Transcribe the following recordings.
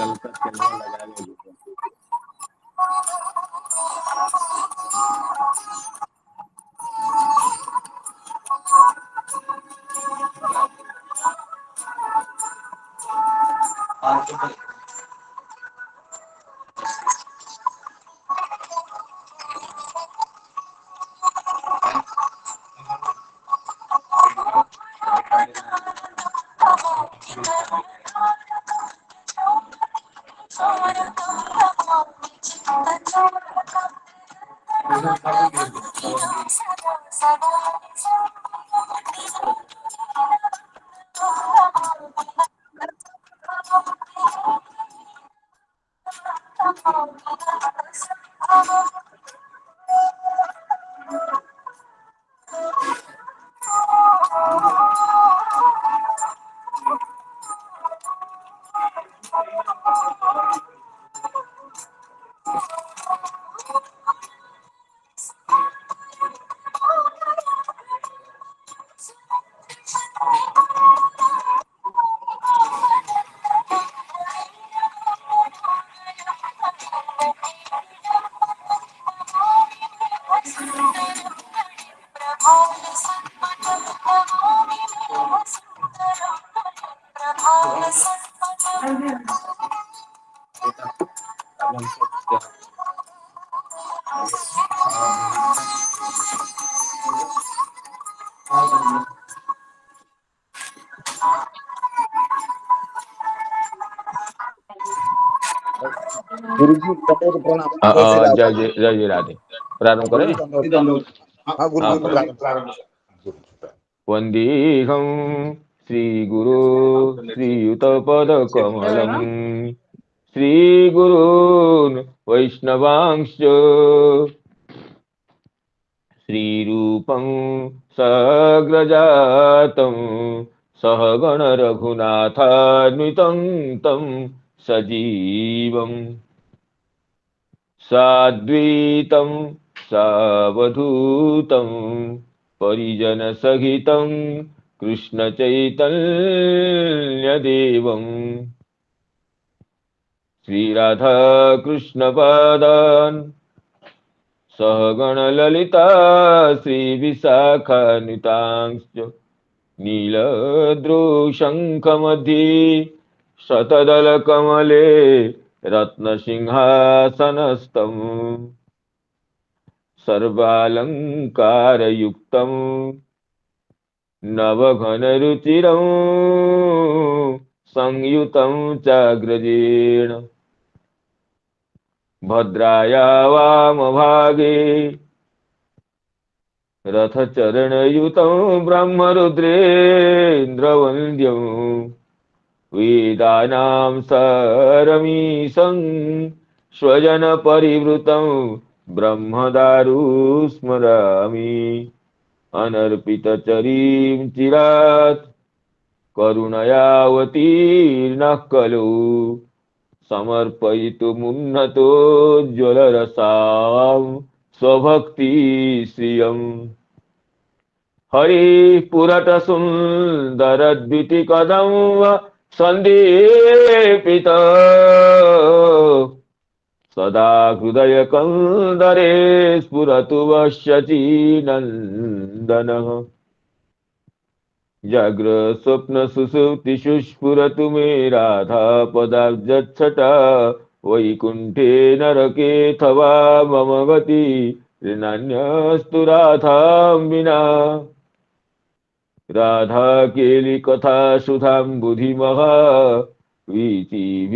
ललका तेलवा लगा ले। गुरुजी प्रणाम। जय जय राधे। प्रारंभ करें। हाँ गुरुजी प्रारंभ। वंदेहं श्री गुरु श्रीयुत पद कमलम श्री गुरून् वैष्णवांश्च श्रीरूपं सग्रजातं सहगण रघुनाथान्वितं तं सजीवम् साद्वैतं सावधूतं परिजनसहितं कृष्णचैतन्यदेवं श्रीराधाकृष्णपादान् सहगणललिता श्रीविशाखान्वितांश्च नीलद्रुशङ्खमध्ये शतदलकमले रत्नसिंहासनस्थं सर्वालङ्कारयुक्तं नवघनरुचिरं संयुतं चाग्रजेण भद्राया वामभागे रथचरणयुतं ब्रह्मरुद्रेन्द्रवन्द्यं वेदानां सारमीशं स्वजनपरिवृतं ब्रह्मदारु स्मरामि अनर्पितचरीं चिरात् करुणयावतीर्णः खलु समर्पयितुमुन्नतो ज्वलरसां स्वभक्तिश्रियम् हरिः पुरतसुन्दरद्वितिकदं सन्दीपित सदा हृदयकन्दरे स्फुरतु वः शचीनन्दनः जाग्रत्स्वप्नसुषुप्तिषु स्फुरतु मे राधा पदाब्जच्छटा वैकुण्ठे नरकेऽथवा मम गति नान्यस्तु राधां विना राधा केलिकथा सुधां बुधिमः वीचिभिरान्दोलितम्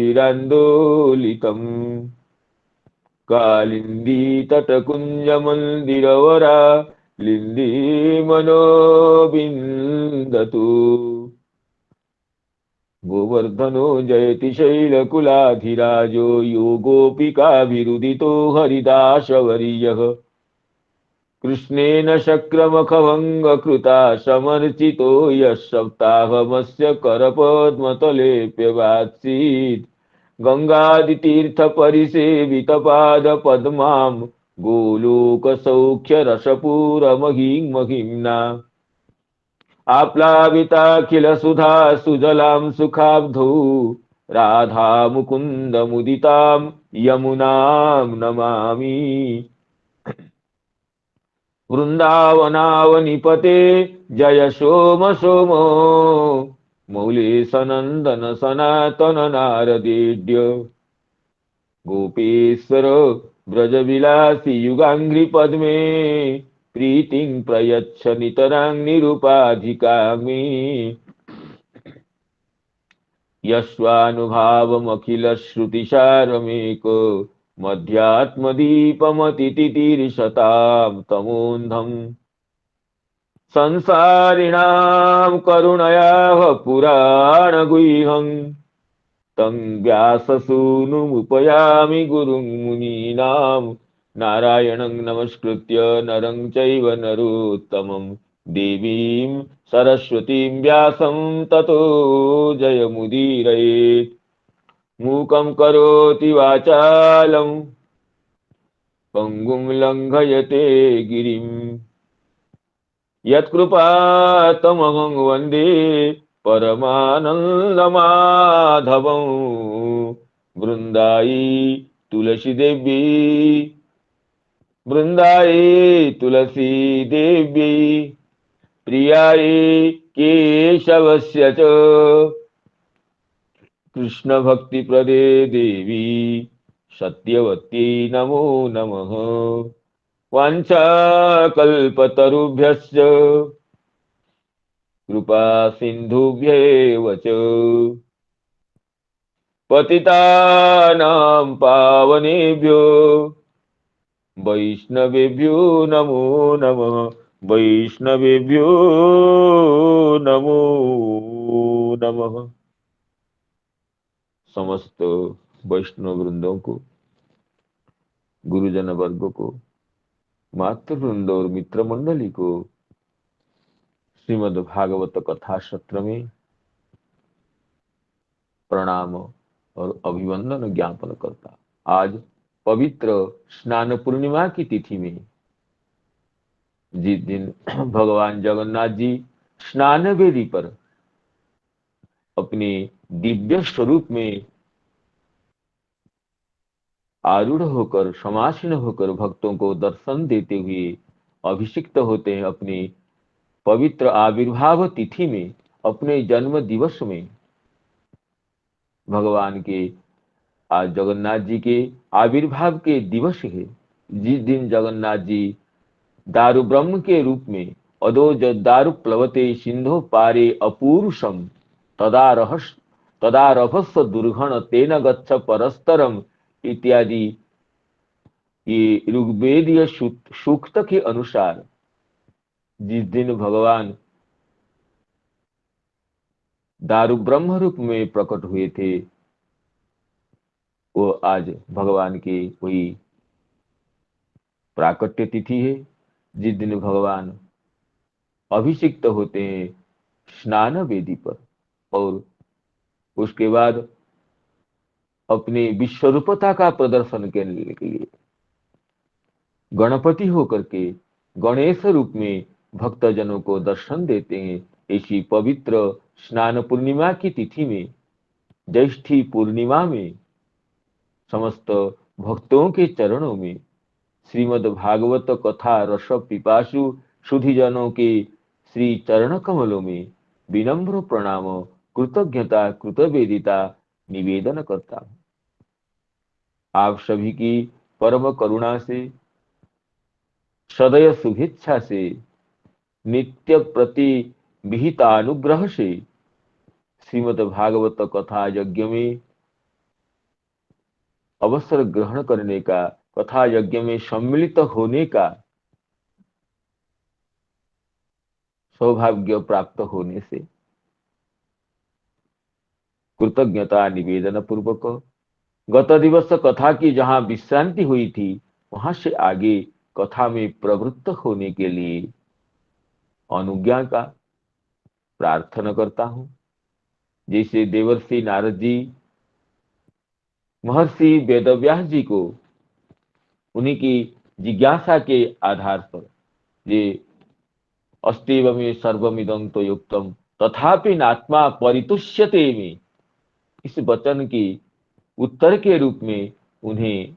कालिन्दी तटकुञ्जमन्दिरवरा लिन्दी मनोबिन्दतु गोवर्धनो जयति शैलकुलाधिराजो योगोऽपिकाभिरुदितो हरिदासवर्यः कृष्णेन शक्रमखभङ्गकृता समर्चितो यः सप्ताहमस्य करपद्मतलेऽप्यवात्सीत् गङ्गादितीर्थपरिसेवितपादपद्मां गोलोकसौख्यरसपूरमहिं आप्लाविताखिलसुधा सुजलां सुखाब्धौ राधा मुकुंद मुदितां यमुनां नमामि। वृंदावनावनिपते जय सोम सोम, मौलेशनंदन सनातन नारदेड्य। गोपेश्वर व्रजविलासी युगांघ्रि पद्मे, प्रीतिं प्रयच्छ नितरां निरुपाधिकां मे। यस्वानुभावमखिलश्रुतिसारमेको, मध्यात्मदीपमतितितीर्षतां तमोऽन्धम्। संसारिणां करुणयाः पुराणगुह्यं, तं व्याससूनुमुपयामि गुरुं मुनीनां। नारायणं नमस्कृत्य नरं चैव नरोत्तमं, देवीं सरस्वतीं व्यासं ततो जयमुदीरयेत्। मूकं करोति वाचालं पङ्गुं लङ्घयते गिरिं, यत्कृपातमहं वन्दे परमानन्दमाधवं। वृन्दायै तुलसीदेव्यै, वृन्दायै तुलसीदेव्यै, प्रियायै केशवस्य च, कृष्णभक्तिप्रदे देवी सत्यवत्यै नमो नमः। वाञ्छाकल्पतरुभ्यश्च कृपा सिन्धुभ्येव च, पतितानां पावनेभ्यो वैष्णवेभ्यो नमो नमः। वैष्णवेभ्यो नमो नमः। समस्त वैष्णव वृंदों को, गुरुजन वर्ग को, मातृ वृंद और मित्र मंडली को श्रीमद् भागवत कथा सत्र में प्रणाम और अभिवंदन ज्ञापन करता। आज पवित्र स्नान पूर्णिमा की तिथि में, जिस दिन भगवान जगन्नाथ जी स्नान वेदी पर अपने दिव्य स्वरूप में आरूढ़ होकर, समासीन होकर भक्तों को दर्शन देते हुए अभिषिक्त होते हैं, अपने पवित्र आविर्भाव तिथि में, अपने जन्म दिवस में भगवान के, आज जगन्नाथ जी के आविर्भाव के दिवस है। जिस दिन जगन्नाथ जी दारु ब्रह्म के रूप में अदो दारु प्लवते सिंधो पारे अपूरुषम, तदारभस्व दुर्घण तेन गच्छ परस्तरम इत्यादि ये ऋग्वेदीय सूक्त के अनुसार जिस दिन भगवान दारु ब्रह्म रूप में प्रकट हुए थे, वो आज भगवान की वही प्राकट्य तिथि है, जिस दिन भगवान अभिषिक्त होते हैं स्नान वेदी पर, और उसके बाद अपने विश्वरूपता का प्रदर्शन करने के लिए गणपति होकर के गणेश रूप में भक्तजनों को दर्शन देते हैं। इसी पवित्र स्नान पूर्णिमा की तिथि में, ज्येष्ठी पूर्णिमा में, समस्त भक्तों के चरणों में श्रीमद् भागवत कथा रस पिपासु सुधीजनों के श्री चरण कमलों में विनम्र प्रणाम, कृतज्ञता, कृतवेदिता निवेदन करता हूं। आप सभी की परम करुणा से, सदैव शुभेच्छा से, नित्य प्रति विहितानुग्रह से श्रीमद् भागवत कथा यज्ञ में अवसर ग्रहण करने का, कथा यज्ञ में सम्मिलित होने का सौभाग्य प्राप्त होने से कृतज्ञता निवेदन पूर्वक गत दिवस कथा की जहां विश्रांति हुई थी, वहां से आगे कथा में प्रवृत्त होने के लिए अनुज्ञा का प्रार्थना करता हूं। जैसे देवर्षि नारद जी महर्षि वेदव्यास जी को उन्हीं की जिज्ञासा के आधार पर, ये अस्तेव में सर्वमिदं तो युक्तम तथापि नात्मा परितुष्यते में, इस वचन की उत्तर के रूप में उन्हें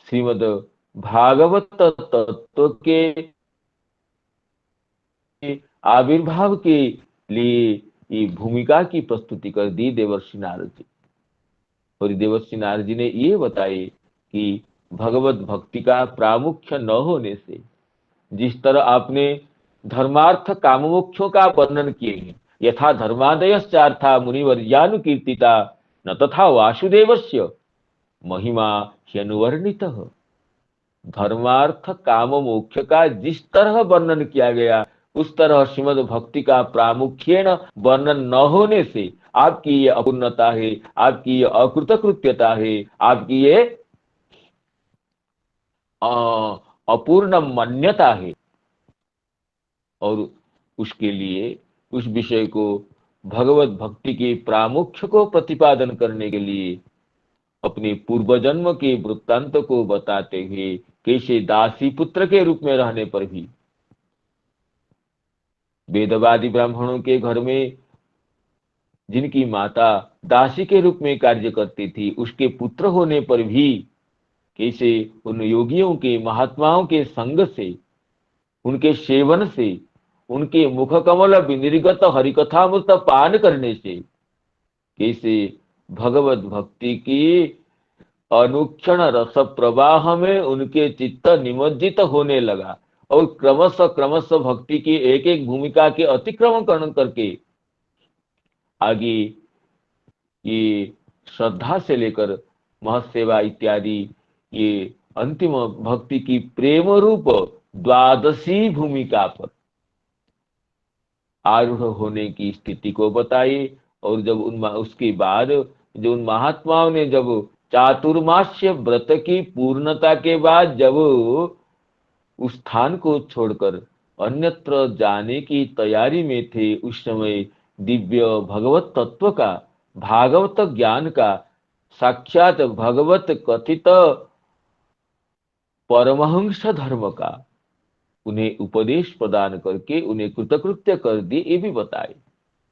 श्रीमद् भागवत तत्व के आविर्भाव के लिए ये भूमिका की प्रस्तुति कर दी देवर्षि नारद जी। और देवर्षि नारद जी ने ये बताए कि भगवत भक्ति का प्रामुख्य न होने से, जिस तरह आपने धर्मार्थ काममोक्षों का वर्णन किए हैं, यथा धर्मादयश्चार्था मुनिवर्यानुकीर्तिता न तथा वासुदेवस्य महिमा ह्यनुवर्णितः। धर्मार्थ काम मोक्ष का जिस तरह वर्णन किया गया, उस तरह श्रीमद् भक्ति का प्रामुख्येन वर्णन न होने से आपकी ये अपूर्णता है, आपकी ये अकृतकृत्यता है, आपकी ये अपूर्ण मान्यता है। और उसके लिए, उस विषय को, भगवत भक्ति के प्रामुख्य को प्रतिपादन करने के लिए अपने पूर्व जन्म के वृत्तांत को बताते हुए कैसे दासी पुत्र के रूप में रहने पर भी वेदवादी ब्राह्मणों के घर में जिनकी माता दासी के रूप में कार्य करती थी, उसके पुत्र होने पर भी कैसे उन योगियों के, महात्माओं के संग से, उनके सेवन से, उनके मुख कमल विनिर्गत हरिकथामृत पान करने से कैसे भगवत भक्ति की अनुक्षण रस प्रवाह में उनके चित्त निमज्जित होने लगा और क्रमशः क्रमशः भक्ति की एक एक भूमिका के अतिक्रमण करके आगे ये श्रद्धा से लेकर महसेवा इत्यादि ये अंतिम भक्ति की प्रेम रूप द्वादशी भूमिका पर आरूढ़ होने की स्थिति को बताइए। और जब उसके बाद जो उन महात्माओं ने जब चातुर्मास्य व्रत की पूर्णता के बाद जब उस स्थान को छोड़कर अन्यत्र जाने की तैयारी में थे, उस समय दिव्य भगवत तत्व का, भागवत ज्ञान का, साक्षात भगवत कथित परमहंस धर्म का उन्हें उपदेश प्रदान करके उन्हें कृतकृत्य कर दिए, ये भी बताए।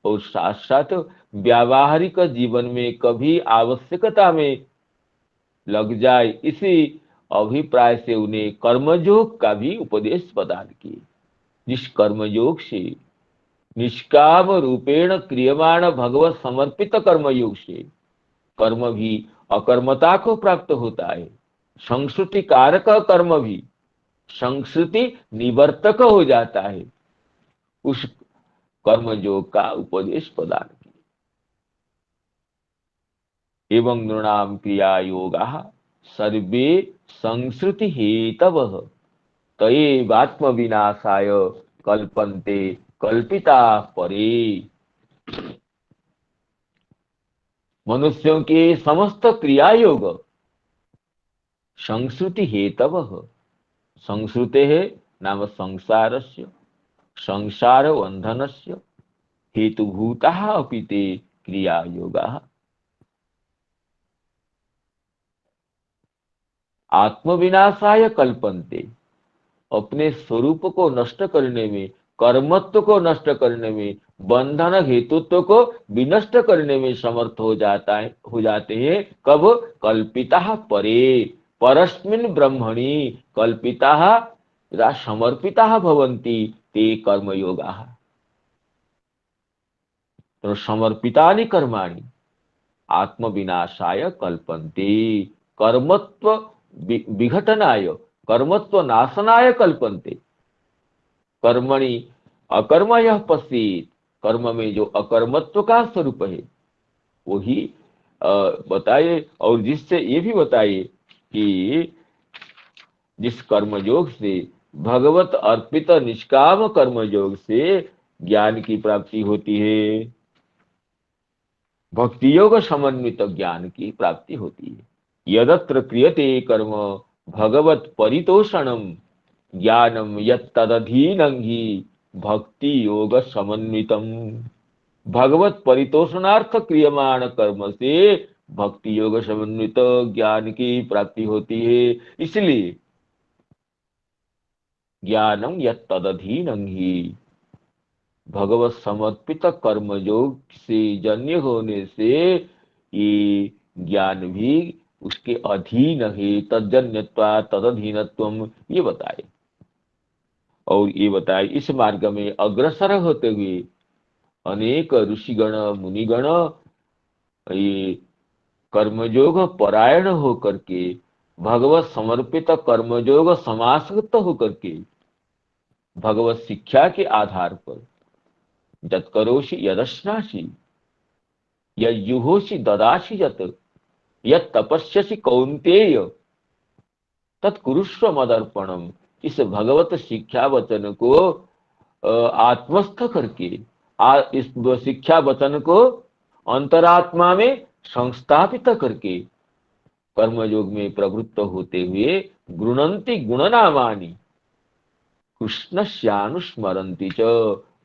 और साथ साथ व्यावहारिक जीवन में कभी आवश्यकता में लग जाए, इसी अभिप्राय से उन्हें कर्मयोग का भी उपदेश प्रदान किए, जिस कर्मयोग से, निष्काम रूपेण क्रियमाण भगवत समर्पित कर्मयोग से कर्म भी अकर्मता को प्राप्त होता है, संस्कृति कारक कर्म भी संस्कृति निवर्तक हो जाता है। उस कर्मयोग का उपदेश प्रदान किया। एवं नृणाम क्रिया योगा सर्वे संस्कृति हेतवः तयेवात्म विनाशाय कल्पन्ते कल्पिता परे। मनुष्यों के समस्त क्रिया योग संस्कृति हेतवः, संस्कृते नाम संसारस्य, संसार बंधनस्य हेतुभूताः अपि ते क्रिया योगाः आत्मविनाशाय कल्पन्ते। अपने स्वरूप को नष्ट करने में, कर्मत्व को नष्ट करने में, बंधन हेतुत्व को विनष्ट करने में समर्थ हो जाते हैं। कब? कल्पिता परे, परस्मिन् ब्रह्मणि कल्पिता यदा समर्पिता भवन्ति ते कर्मयोगाः। तो समर्पितानि कर्माणि आत्मविनाशाय कल्पन्ते, कर्मत्व विघटनाय, कर्मत्व नाशनाय कल्पन्ते। कर्मणि अकर्मयः पश्येत्, कर्म में जो अकर्मत्व का स्वरूप है वही बताइए। और जिससे ये भी बताइए कि जिस कर्मयोग से, भगवत अर्पित निष्काम कर्मयोग से ज्ञान की प्राप्ति होती है, भक्ति योग समन्वित ज्ञान की प्राप्ति होती है। यदत्र क्रियते कर्म भगवत परितोषणम ज्ञानम यत्तदधीनं हि भक्ति योग समन्वितम। भगवत परितोषणार्थ क्रियमाण कर्म से भक्ति योग समन्वित ज्ञान की प्राप्ति होती है। इसलिए ज्ञानम यत्तदधीनं हि, भगवत समर्पित कर्मयोग से जन्य होने से ये ज्ञान भी उसके अधीन है। तज्जन्यत्वा तदधीनत्वम, ये बताए। और ये बताए इस मार्ग में अग्रसर होते हुए अनेक ऋषिगण मुनिगण ये कर्मयोग परायण होकर के, भगवत समर्पित कर्मयोग समासक्त होकर के, भगवत शिक्षा के आधार पर जत्करोषि यदश्नासि यज्जुहोषि ददासि यत् यत् तपस्यसि कौन्तेय तत्कुरुष्व मदर्पणम, इस भगवत शिक्षा वचन को आत्मस्थ करके, इस शिक्षा वचन को अंतरात्मा में संस्थापित करके कर्मयोग में प्रवृत्त होते हुए गृणंति गुणनामानि कृष्णस्यानुस्मरन्ति च,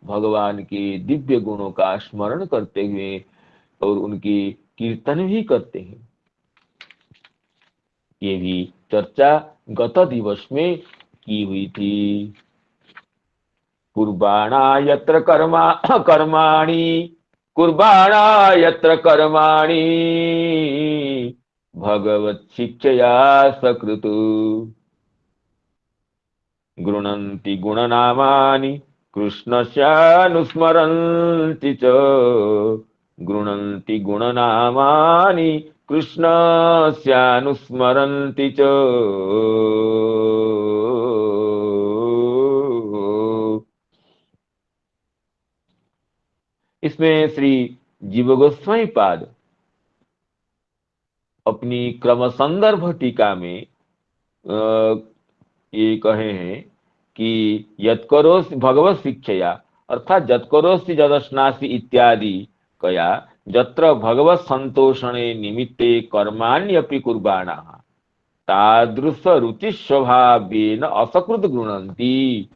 भगवान के दिव्य गुणों का स्मरण करते हुए और उनकी कीर्तन भी करते हैं। ये भी चर्चा गत दिवस में की हुई थी। कुर्बाणा यत्र कर्माणि कुर्बाणा यत्र कर्माणि भगवत शिक्षया सकृत गृणन्ति गुणनामानि कृष्णस्यानुस्मरन्ति च गृणन्ति गुणनामानि कृष्णस्यानुस्मरन्ति च। इसमें श्री जीव गोस्वामी पाद अपनी क्रम संदर्भ टीका में ये कहे हैं कि यत्करोसि भगवत शिक्षया, अर्थात यत्करोसि जदश्नासि इत्यादि कया यत्र भगवत संतोषणे निमित्ते कर्माण्यपि कुर्बाणाः तादृश रुचि स्वभावेन असकृत गृणन्ति।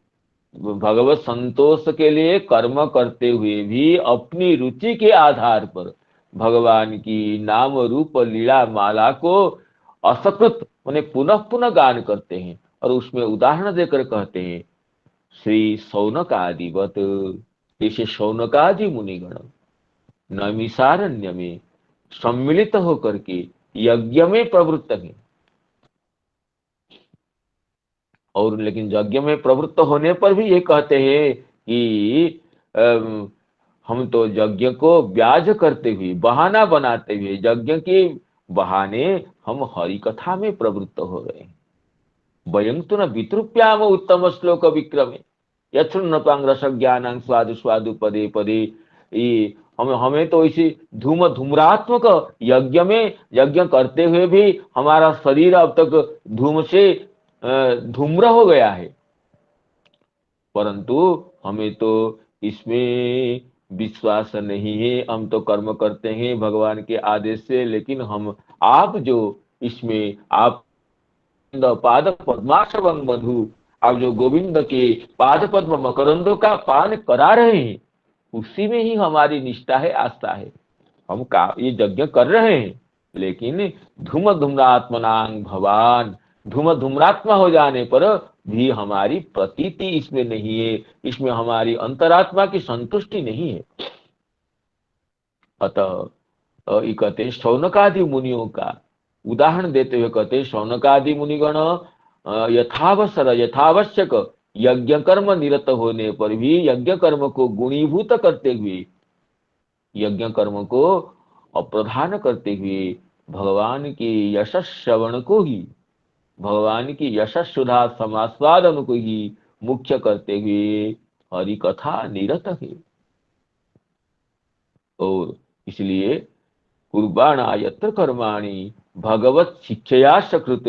भगवत संतोष के लिए कर्म करते हुए भी अपनी रुचि के आधार पर भगवान की नाम रूप लीला माला को असकृत माने पुनः पुनः गान करते हैं। और उसमें उदाहरण देकर कहते हैं श्री शौनक आदिवत, जैसे शौनकादि मुनिगण नैमिषारण्य में सम्मिलित होकर के यज्ञ में प्रवृत्त हैं। और लेकिन यज्ञ में प्रवृत्त होने पर भी ये कहते हैं कि हम तो यज्ञ को ब्याज करते हुए, बहाना बनाते हुए, यज्ञ के बहाने हम हरि कथा में प्रवृत्त हो रहे हैं। वयं तु न वितृप्याम उत्तम श्लोक विक्रमे यच्छृण्वतां रस ज्ञानं स्वादु स्वादु पदे पदे। ये हमें तो इसी धूम्रात्मक यज्ञ में यज्ञ करते हुए भी हमारा शरीर अब तक धूम से धूम्र हो गया है, परंतु हमें तो इसमें विश्वास नहीं है। हम तो कर्म करते हैं भगवान के आदेश से, लेकिन हम आप जो इसमें आप पाद पद्माशवं मधु, आप जो गोविंद के पाद पद्म मकरंदों का पान करा रहे हैं, उसी में ही हमारी निष्ठा है, आस्था है। हम ये यज्ञ कर रहे हैं, लेकिन धूम्रात्मनांग भवान, धूम्रात्मा हो जाने पर भी हमारी प्रतीति इसमें नहीं है, इसमें हमारी अंतरात्मा की संतुष्टि नहीं है। अतः ये कहते शौनकादि मुनियों का उदाहरण देते हुए कहते शौनकादि मुनिगण यथावसर यथावश्यक यज्ञ कर्म निरत होने पर भी यज्ञ कर्म को गुणीभूत करते हुए, यज्ञ कर्म को अप्रधान करते हुए भगवान की यशस् श्रवण को ही, भगवान की यशस् सुधा समास्वादन को ही मुख्य करते हुए हरि कथा निरत है। और इसलिए कुर्बाणा यत्र कर्माणि भगवत शिक्षया सकृत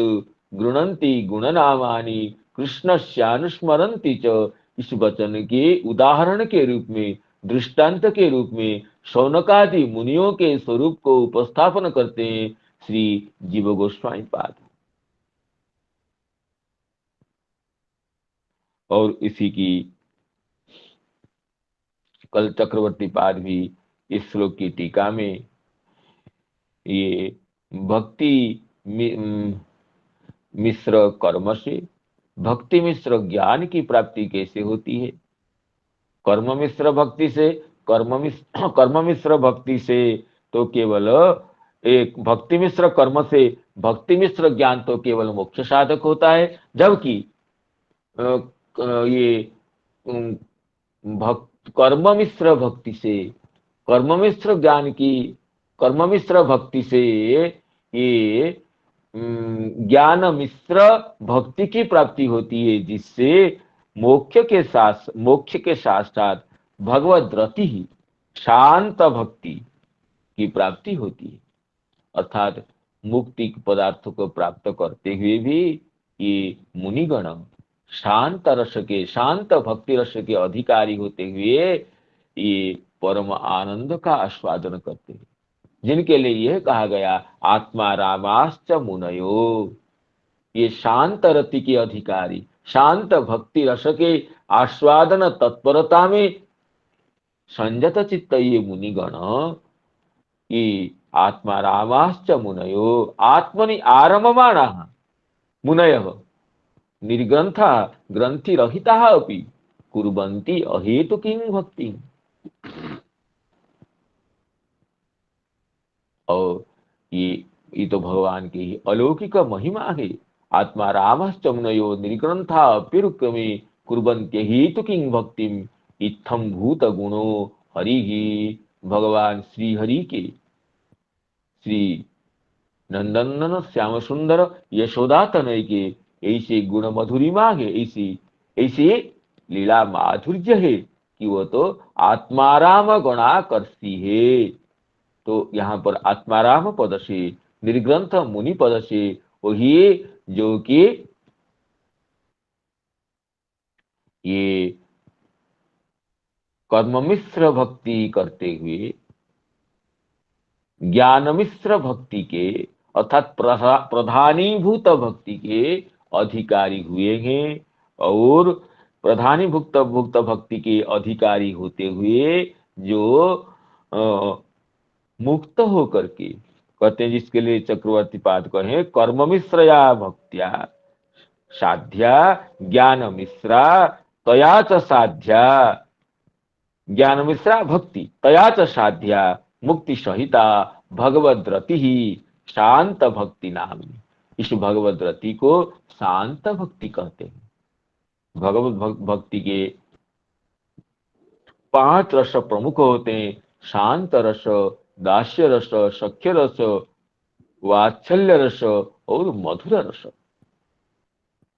गृणन्ति गुणनामानि कृष्णस्यानुस्मरन्ति च, इस वचन के उदाहरण के रूप में, दृष्टांत के रूप में शौनकादि मुनियों के स्वरूप को उपस्थापन करते हैं श्री जीव गोस्वामी पाद। और इसी की कल चक्रवर्ती पाद भी इस श्लोक की टीका में ये भक्ति मिश्र कर्म से भक्ति मिश्र ज्ञान की प्राप्ति कैसे होती है, कर्म मिश्र भक्ति से, कर्म मिश्र भक्ति से तो केवल एक भक्ति मिश्र कर्म से भक्ति मिश्र ज्ञान तो केवल मोक्ष साधक होता है, जबकि ये भक्त कर्म मिश्र भक्ति से, कर्म मिश्र ज्ञान की, कर्म मिश्र भक्ति से ये ज्ञान मिश्र भक्ति की प्राप्ति होती है, जिससे मोक्ष के साथ साथ भगवत रति ही शांत भक्ति की प्राप्ति होती है। अर्थात मुक्ति पदार्थों को प्राप्त करते हुए भी ये मुनिगण शांत रस के, शांत भक्ति रस के अधिकारी होते हुए ये परम आनंद का आस्वादन करते हैं, जिनके लिए यह कहा गया आत्मा रामाश्च मुनयो। ये शांत रति के अधिकारी, शांत भक्ति रस के आस्वादन तत्परता में संयत चित्त ये मुनिगण, ये आत्मा रामाश्च मुनयो आत्मनि आरममाणाः मुनयः निर्ग्रंथा ग्रंथि रहिताः अपि कुर्वन्ति अहेतुकीं भक्ति। और ये तो भगवान की ही अलौकिक महिमा है। आत्मा रामश्च मुनयो निर्ग्रंथा अप्युरुक्रमे कुर्वन्त्य हेतुकीं भक्तिम इत्थम भूत गुणो हरि ही। भगवान श्री हरि के, श्री नंदनंदन श्याम सुंदर यशोदा तनय के ऐसे गुण मधुरिमा है, ऐसे लीला माधुर्य है कि वो तो आत्माराम गणा करती है। तो यहाँ पर आत्माराम पद से, निर्ग्रंथ मुनि पद से वही जो कि ये कर्म मिश्र भक्ति करते हुए ज्ञान मिश्र भक्ति के, अर्थात प्रधानीभूत भक्ति के अधिकारी हुए हैं, और प्रधानीभूत भुक्त भक्ति के अधिकारी होते हुए जो मुक्त होकर के, कहते हैं जिसके लिए चक्रवर्ती पाद कहे कर्म मिश्रया भक्त्या साध्या ज्ञान मिश्रा तया च साध्या, ज्ञान मिश्रा भक्ति तया च साध्या मुक्ति सहिता भगवद रति ही शांत भक्ति नाम। इस भगवद रति को शांत भक्ति कहते हैं। भगवत भक्ति के 5 रस प्रमुख होते हैं, शांत रस, दास्य रस, सख्य रस, वात्सल्य रस और मधुर रस।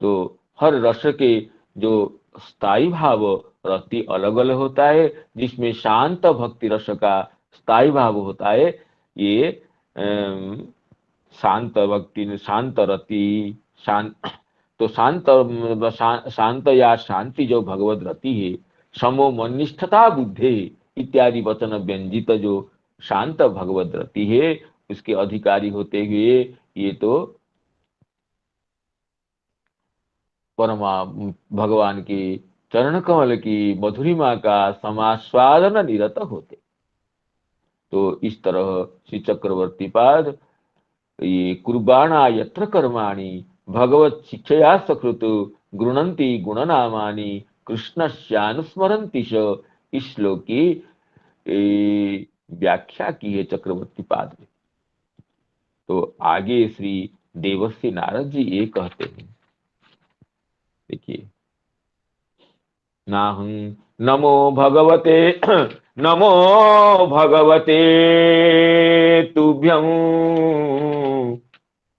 तो हर रस के जो स्थायी भाव रति अलग अलग होता है, जिसमें शांत भक्ति रस का स्थायी भाव होता है ये शांत भक्ति, शांत रति, शांत, तो शांत या शांति जो भगवत रति है, समो मनिष्ठता बुद्धि इत्यादि वचन व्यंजित जो शांत भगवत रति है, उसके अधिकारी होते हुए ये तो परमा भगवान की चरण कमल की मधुरिमा का समास्वादन निरत होते। तो इस तरह श्री चक्रवर्ती पाद ये कुर्बाणा यत्र कर्माणि भगवत शिक्षया सकृत गृणंति गुणनामानि कृष्णस्यानुस्मरन्ति च, इस श्लोक की व्याख्या की है चक्रवर्ती पाद में। तो आगे श्री देवर्षि नारद जी ये कहते हैं, देखिए, नाहं नमो भगवते नमो भगवते तुभ्यं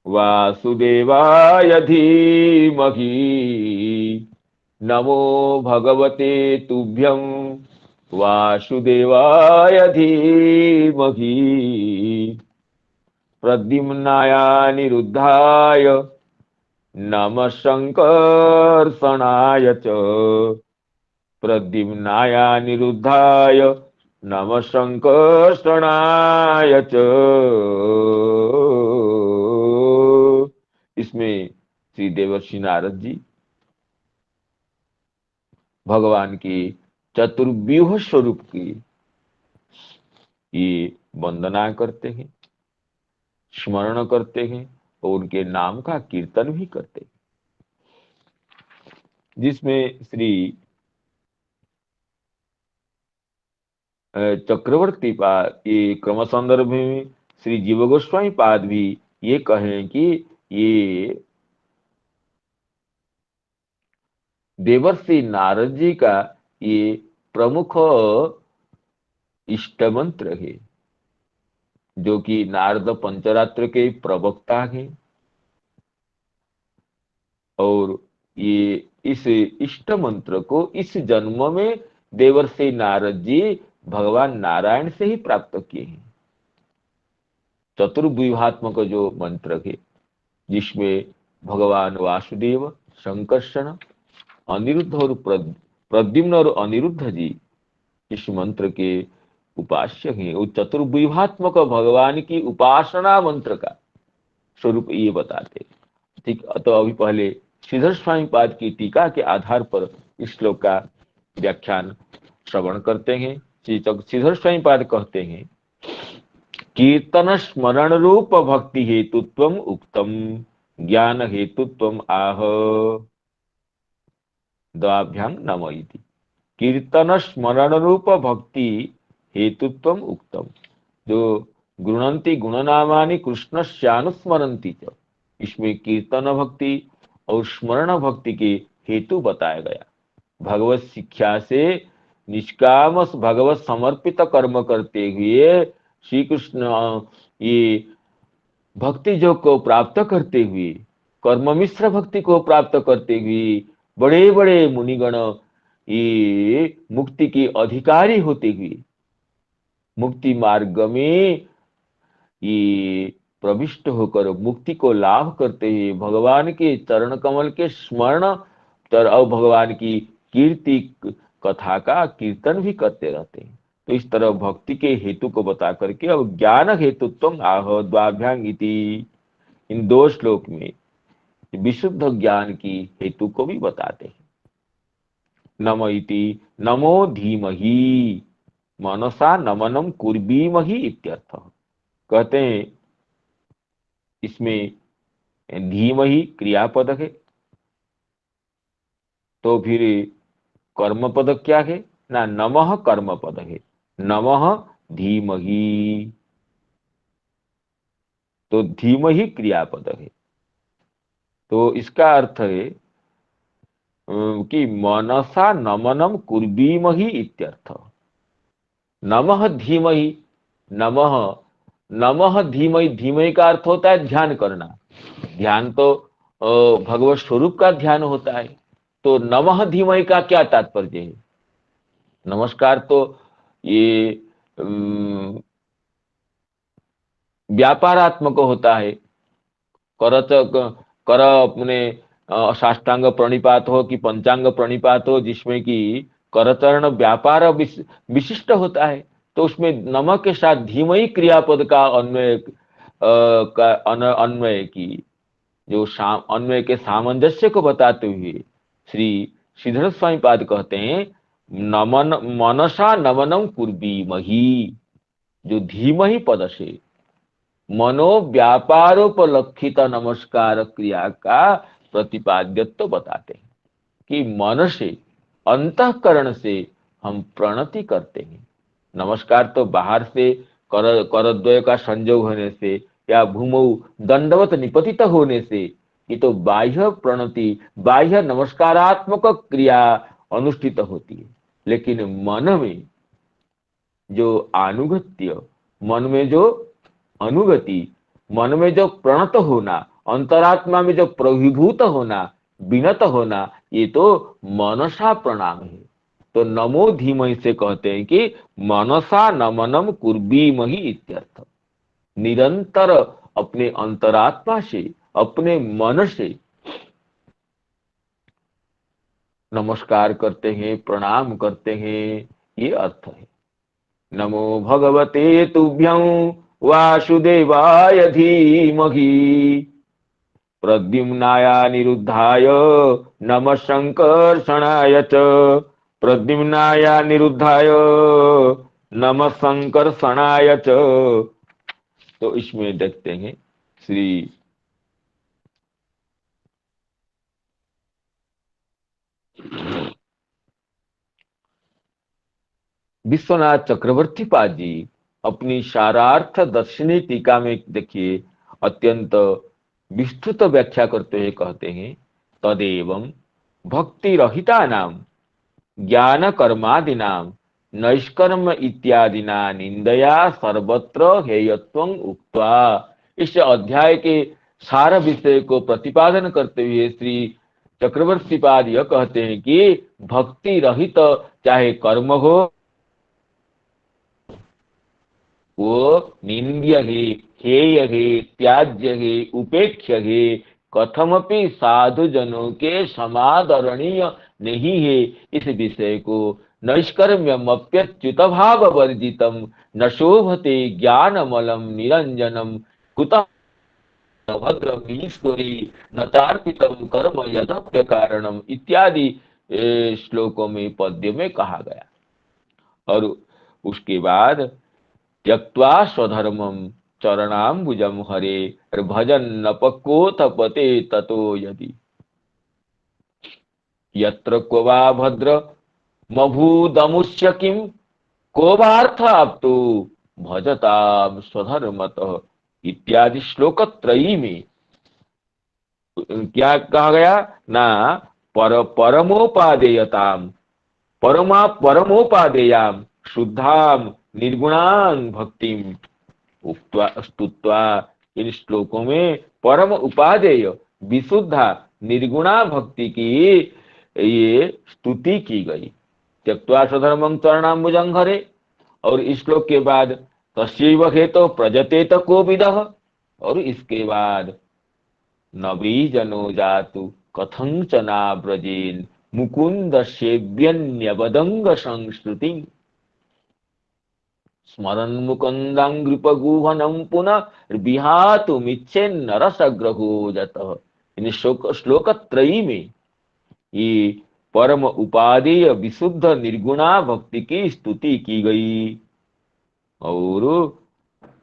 वासुदेवाय धीमहि, नमो भगवते तुभ्यं वासुदेवाय धीमहि, प्रद्युम्नाय निरुद्धाय नमः संकर्षणाय च, प्रद्युम्नाय निरुद्धाय नमः संकर्षणाय च। इसमें श्री देवर्षि नारद जी भगवान की चतुर्व्यूह स्वरूप की ये वंदना करते हैं, स्मरण करते हैं और उनके नाम का कीर्तन भी करते हैं, जिसमें श्री चक्रवर्ती पाद, ये क्रम संदर्भ में श्री जीव गोस्वामी पाद भी ये कहें कि ये देवर्षि नारद जी का ये प्रमुख इष्ट मंत्र है, जो कि नारद पंचरात्र के प्रवक्ता हैं। और ये इस इष्ट मंत्र को इस जन्म में देवर्षि नारद जी भगवान नारायण से ही प्राप्त किए हैं। चतुर्व्यूहात्मक जो मंत्र है, जिसमें भगवान वासुदेव, संकर्षण, अनिरुद्ध और प्रद्युम्न और अनिरुद्ध जी इस मंत्र के उपास्य हैं। वो चतुर्व्यूहात्मक भगवान की उपासना मंत्र का स्वरूप ये बताते हैं। ठीक, तो अभी पहले श्रीधर स्वामी पाद की टीका के आधार पर इस श्लोक का व्याख्यान श्रवण करते हैं। श्रीधर स्वामी पाद कहते हैं, कीर्तन स्मरण रूप भक्ति हेतुत्व उक्तम ज्ञान हेतुत्व आह द्वाभ्यां नम इति। कीर्तन स्मरण रूप भक्ति हेतुत्व उक्तम, जो गृणंती गुणनामानि कृष्णस्यानुस्मरन्ति च, इसमें कीर्तन भक्ति और स्मरण भक्ति के हेतु बताया गया। भगवत शिक्षा से निष्काम भगवत समर्पित कर्म करते हुए श्री कृष्ण ये भक्ति योग को प्राप्त करते हुए, कर्म मिश्र भक्ति को प्राप्त करते हुए बड़े बड़े मुनिगण ये मुक्ति के अधिकारी होते हुए मुक्ति मार्ग में ये प्रविष्ट होकर मुक्ति को लाभ करते हुए भगवान के चरण कमल के स्मरण और भगवान की कीर्ति कथा का कीर्तन भी करते रहते हैं। तो इस तरह भक्ति के हेतु को बता करके अब ज्ञान हेतुत्व आह द्वाभ्यां इति, इन दो श्लोक में विशुद्ध ज्ञान की हेतु को भी बताते हैं। नम इति नमो धीमहि मनसा नमनम कुर्बीमहि इत्यर्थ। कहते हैं इसमें धीमहि क्रियापद है, तो फिर कर्म पद क्या है ना, नमः कर्म पद है, नमः धीमहि, तो धीमहि क्रियापद है। तो इसका अर्थ है कि मनसा नमनम कुर्बीमहि इत्यर्थ। नमः धीमहि, नमः नमः धीमहि, धीमहि का अर्थ होता है ध्यान करना। ध्यान तो भगवत स्वरूप का ध्यान होता है। तो नमः धीमहि का क्या तात्पर्य है? नमस्कार तो ये व्यापारात्मक होता है। करत कर अपने साष्टांग प्रणिपात हो कि पंचांग प्रणिपात हो, जिसमें कि करचरण व्यापार विशिष्ट होता है, तो उसमें नम के साथ धीमहि क्रियापद का अन्वय की जो अन्वय के सामंजस्य को बताते हुए श्री श्रीधर स्वामी पाद कहते हैं, नमन मनसा नमनम कुर्बीमहि, जो धीमहि पद से मनोव्यापारोपलक्षित नमस्कार क्रिया का प्रतिपाद्यत्व बताते हैं कि मन से, अंतःकरण से हम प्रणति करते हैं। नमस्कार तो बाहर से करद्वय का संयोग होने से या भूमौ दंडवत निपतित होने से, ये तो बाह्य प्रणति, बाह्य नमस्कारात्मक क्रिया अनुष्ठित होती है। लेकिन मन में जो अनुगत्य, मन में जो अनुगति, मन में जो प्रणत होना, अंतरात्मा में जो प्रविभूत होना, विनत होना, ये तो मनसा प्रणाम है। तो नमो धीमहि से कहते हैं कि मनसा नमनम कुर्बीमहि इत्यर्थ। निरंतर अपने अंतरात्मा से, अपने मन से नमस्कार करते हैं, प्रणाम करते हैं, ये अर्थ है। नमो भगवते तुभ्यं वासुदेवाय धीमहि प्रद्युम्नाय निरुद्धाय नमः संकर्षणाय च, प्रद्युम्नाय निरुद्धाय नमः संकर्षणाय च। तो इसमें देखते हैं श्री विश्वनाथ चक्रवर्ती पाद जी अपनी सारार्थ दर्शनी टीका में देखिए अत्यंत विस्तृत व्याख्या करते हुए कहते हैं, तदेवं भक्ति रहिता नाम ज्ञान कर्मादिनाम नैष्कर्म इत्यादिना निंदया सर्वत्र हेयत्वं उक्त्वा। इस अध्याय के सार विषय को प्रतिपादन करते हुए श्री चक्रवर्तीपाद यह कहते हैं कि भक्ति रहित चाहे कर्म हो वो निंद्य है, हेय है, त्याज्य है, उपेक्ष्य है, कथमपि साधु जनों के समादरणीय नहीं है। इस विषय को नैष्कर्म्यमप्यच्युत भाव वर्जितम न शोभते ज्ञानमलम निरंजनम कुतः भद्रमीश्वरी न तार्पितम कर्म यदप्य कारणम इत्यादि श्लोकों में पद्य में कहा गया। और उसके बाद त्यक्त्वा स्वधर्मम चरणाम्बुजम हरे भजन नपकोथ पते ततो यदि यत्र को वा भद्र मभूदमुष्य किम को वार्थ आप्तो भजताम स्वधर्मतः इत्यादि श्लोक त्रयी में क्या कहा गया ना, परमोपादेयताम परमोपादेयाम शुद्धाम निर्गुणान भक्तिम उक्त्वा स्तुत्वा। इन श्लोकों में परम उपादेय विशुद्धा निर्गुणा भक्ति की ये स्तुति की गई। त्यक्त्वा स्वधर्मं चरणाम्बुजं हरे, और इस श्लोक के बाद तस्यैव हेतो प्रजतेत को विदः, और इसके बाद नवी जनो जातु कथंचना ब्रजेन मुकुंद सेव्यन्यवदंग संस्कृति स्मरन् मुकुंदांग्रिपगुहनं पुनः विहातुमिच्छेन्न रसग्रहो जतः। इन श्लोक त्रयी में ये परम उपादेय विशुद्ध निर्गुणा भक्ति की स्तुति की गई। और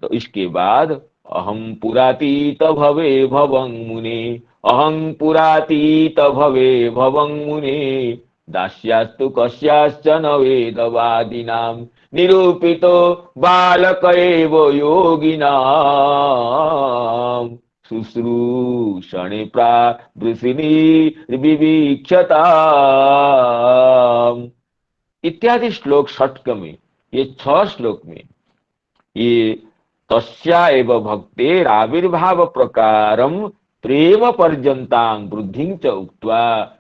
तो इसके बाद अहं पुरातीत भवे भवं मुने, अहं पुरातीत भवे भवं मुने दास्यास्तु कस्याश्चन वेदवादिनां निरूपितो बालक एव योगिनां शुश्रूषणे प्रावृषिणी विवीक्षता इत्यादि श्लोक षटक में, ये 6 श्लोक में ये तस्या एव भक्तेर आविर्भाव प्रकारम प्रेम पर्यंतांग वृद्धिं च उक्त्वा।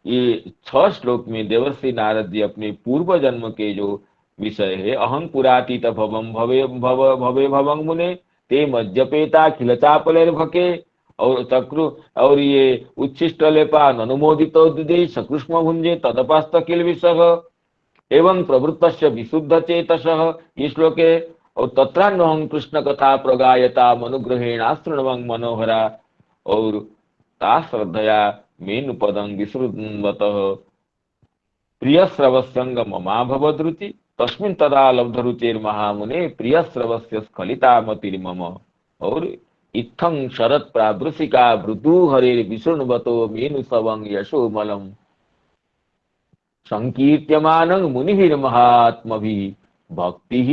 ये 6 श्लोक में देवर्षि नारद जी अपने पूर्व जन्म के जो विषय है, अहं पुरातीत भवं भवे भवं मुने ते मज्जपेता खिल चापलेर्भके, और चक्रु और ये उच्छिष्ट लेपा अनुमोदितो दुदे सकृष्म भुंजे तदपास्त किल विषः एवं प्रवृत्तस्य विशुद्ध चेतसः, ये श्लोक है। और तत्रान्वहं कृष्ण कथा प्रगायता मनुग्रहेणास्तृण्वं मनोहरा, और ता श्रद्धया मेनु पदं विसृण्वतः प्रिय श्रवस्यंग ममा भवद्रुचि तस्मिन् तदा लब्ध रुचिर महामुने प्रिय श्रवस्य स्खलिता मतिर्मम। और इत्थं शरत् प्रावृषिका वृतु हरेर विसृण्वतो मेनु सवं यशोमलम् संकीर्त्यमानं मुनिभिर्महात्मभिः भक्तिः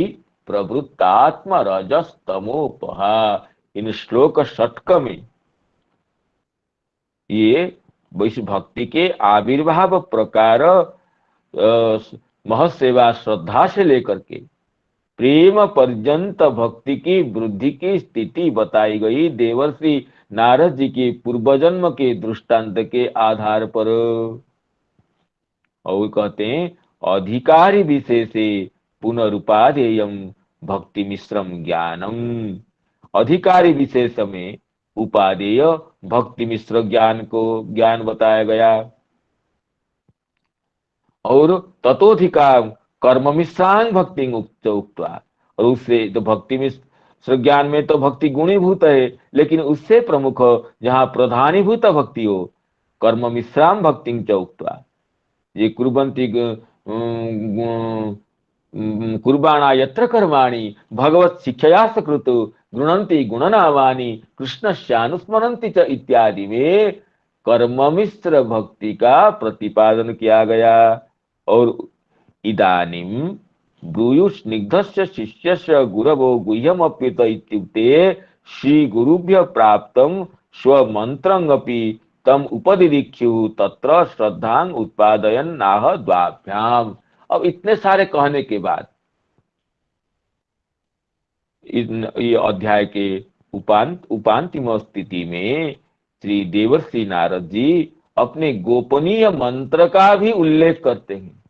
प्रवृत्तात्म रजस्तमोपहा। इन श्लोक षटक में ये वैश्व भक्ति के आविर्भाव प्रकार महसेवा श्रद्धा से लेकर के प्रेम पर्यंत भक्ति की वृद्धि की स्थिति बताई गई देवर्षि नारद जी के पूर्वजन्म के दृष्टांत के आधार पर। और कहते हैं अधिकारी विशेषे पुनरुपादेयम भक्ति मिश्रम ज्ञानम, अधिकारी विशेष में उपादेय भक्ति मिश्र ज्ञान बताया गया। और ततोधिका कर्म मिश्रांग भक्ति उक्त्वा, और उससे तो भक्ति मिश्र ज्ञान में तो भक्ति गुणीभूत है, लेकिन उससे प्रमुख जहाँ प्रधानीभूत भक्ति हो कर्म मिश्राम भक्ति च उक्त्वा, ये कुर्वन्ति कुर्बाणा यत्र कर्माणि भगवत शिक्षया सकृतु गृणन्ति गुणनामानि कृष्णस्यानुस्मरन्ति च इत्यादि में कर्ममिश्र भक्ति का प्रतिपादन किया गया। और इदानीम ब्रूयुस्निग्धस्य शिष्यस्य गुरवो गुह्यमप्युत इत्युक्ते श्री गुरुभ्य प्राप्तं स्वमन्त्रमपि तम उपदिदीक्षु तत्र श्रद्धां उत्पादयन नाह द्वाभ्याम। अब इतने सारे कहने के बाद ये अध्याय के उपांतिम स्थिति में श्री देवर्षि नारद जी अपने गोपनीय मंत्र का भी उल्लेख करते हैं।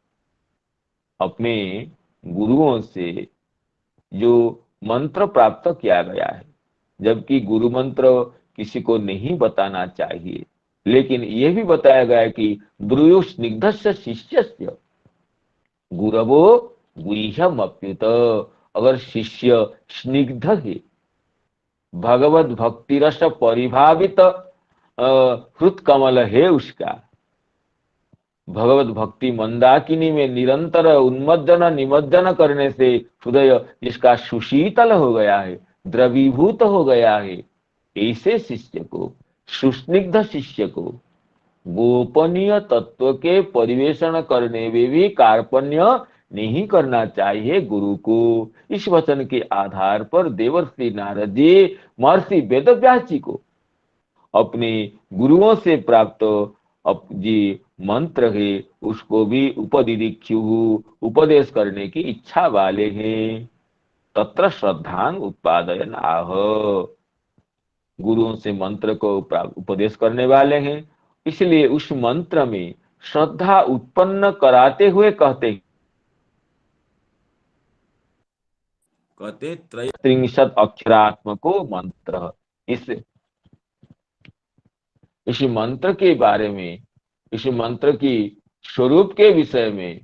अपने गुरुओं से जो मंत्र प्राप्त किया गया है, जबकि गुरु मंत्र किसी को नहीं बताना चाहिए, लेकिन यह भी बताया गया है कि ब्रूयु स्निग्धस्य शिष्यस्य गुरवो गुह्यम अप्युत। अगर शिष्य स्निग्ध है, भगवत भक्ति रस परिभावित हृत कमल है, उसका भगवत भक्ति मंदाकिनी में निरंतर उन्मज्जन निमज्जन करने से हृदय जिसका सुशीतल हो गया है, द्रवीभूत हो गया है, ऐसे शिष्य को, सुस्निग्ध शिष्य को गोपनीय तत्व के परिवेशन करने में भी कार्पण्य नहीं करना चाहिए गुरु को। इस वचन के आधार पर देवर्षि नारद जी महर्षि वेदव्यास जी को अपने गुरुओं से प्राप्त जी मंत्र है उसको भी उपदिदीक्षु उपदेश करने की इच्छा वाले हैं। तत्र श्रद्धां उत्पादयन आह, गुरुओं से मंत्र को उपदेश करने वाले हैं, इसलिए उस मंत्र में श्रद्धा उत्पन्न कराते हुए कहते त्रयस्त्रिंशत् अक्षरात्मको मंत्र। इस मंत्र के बारे में, इस मंत्र की स्वरूप के विषय में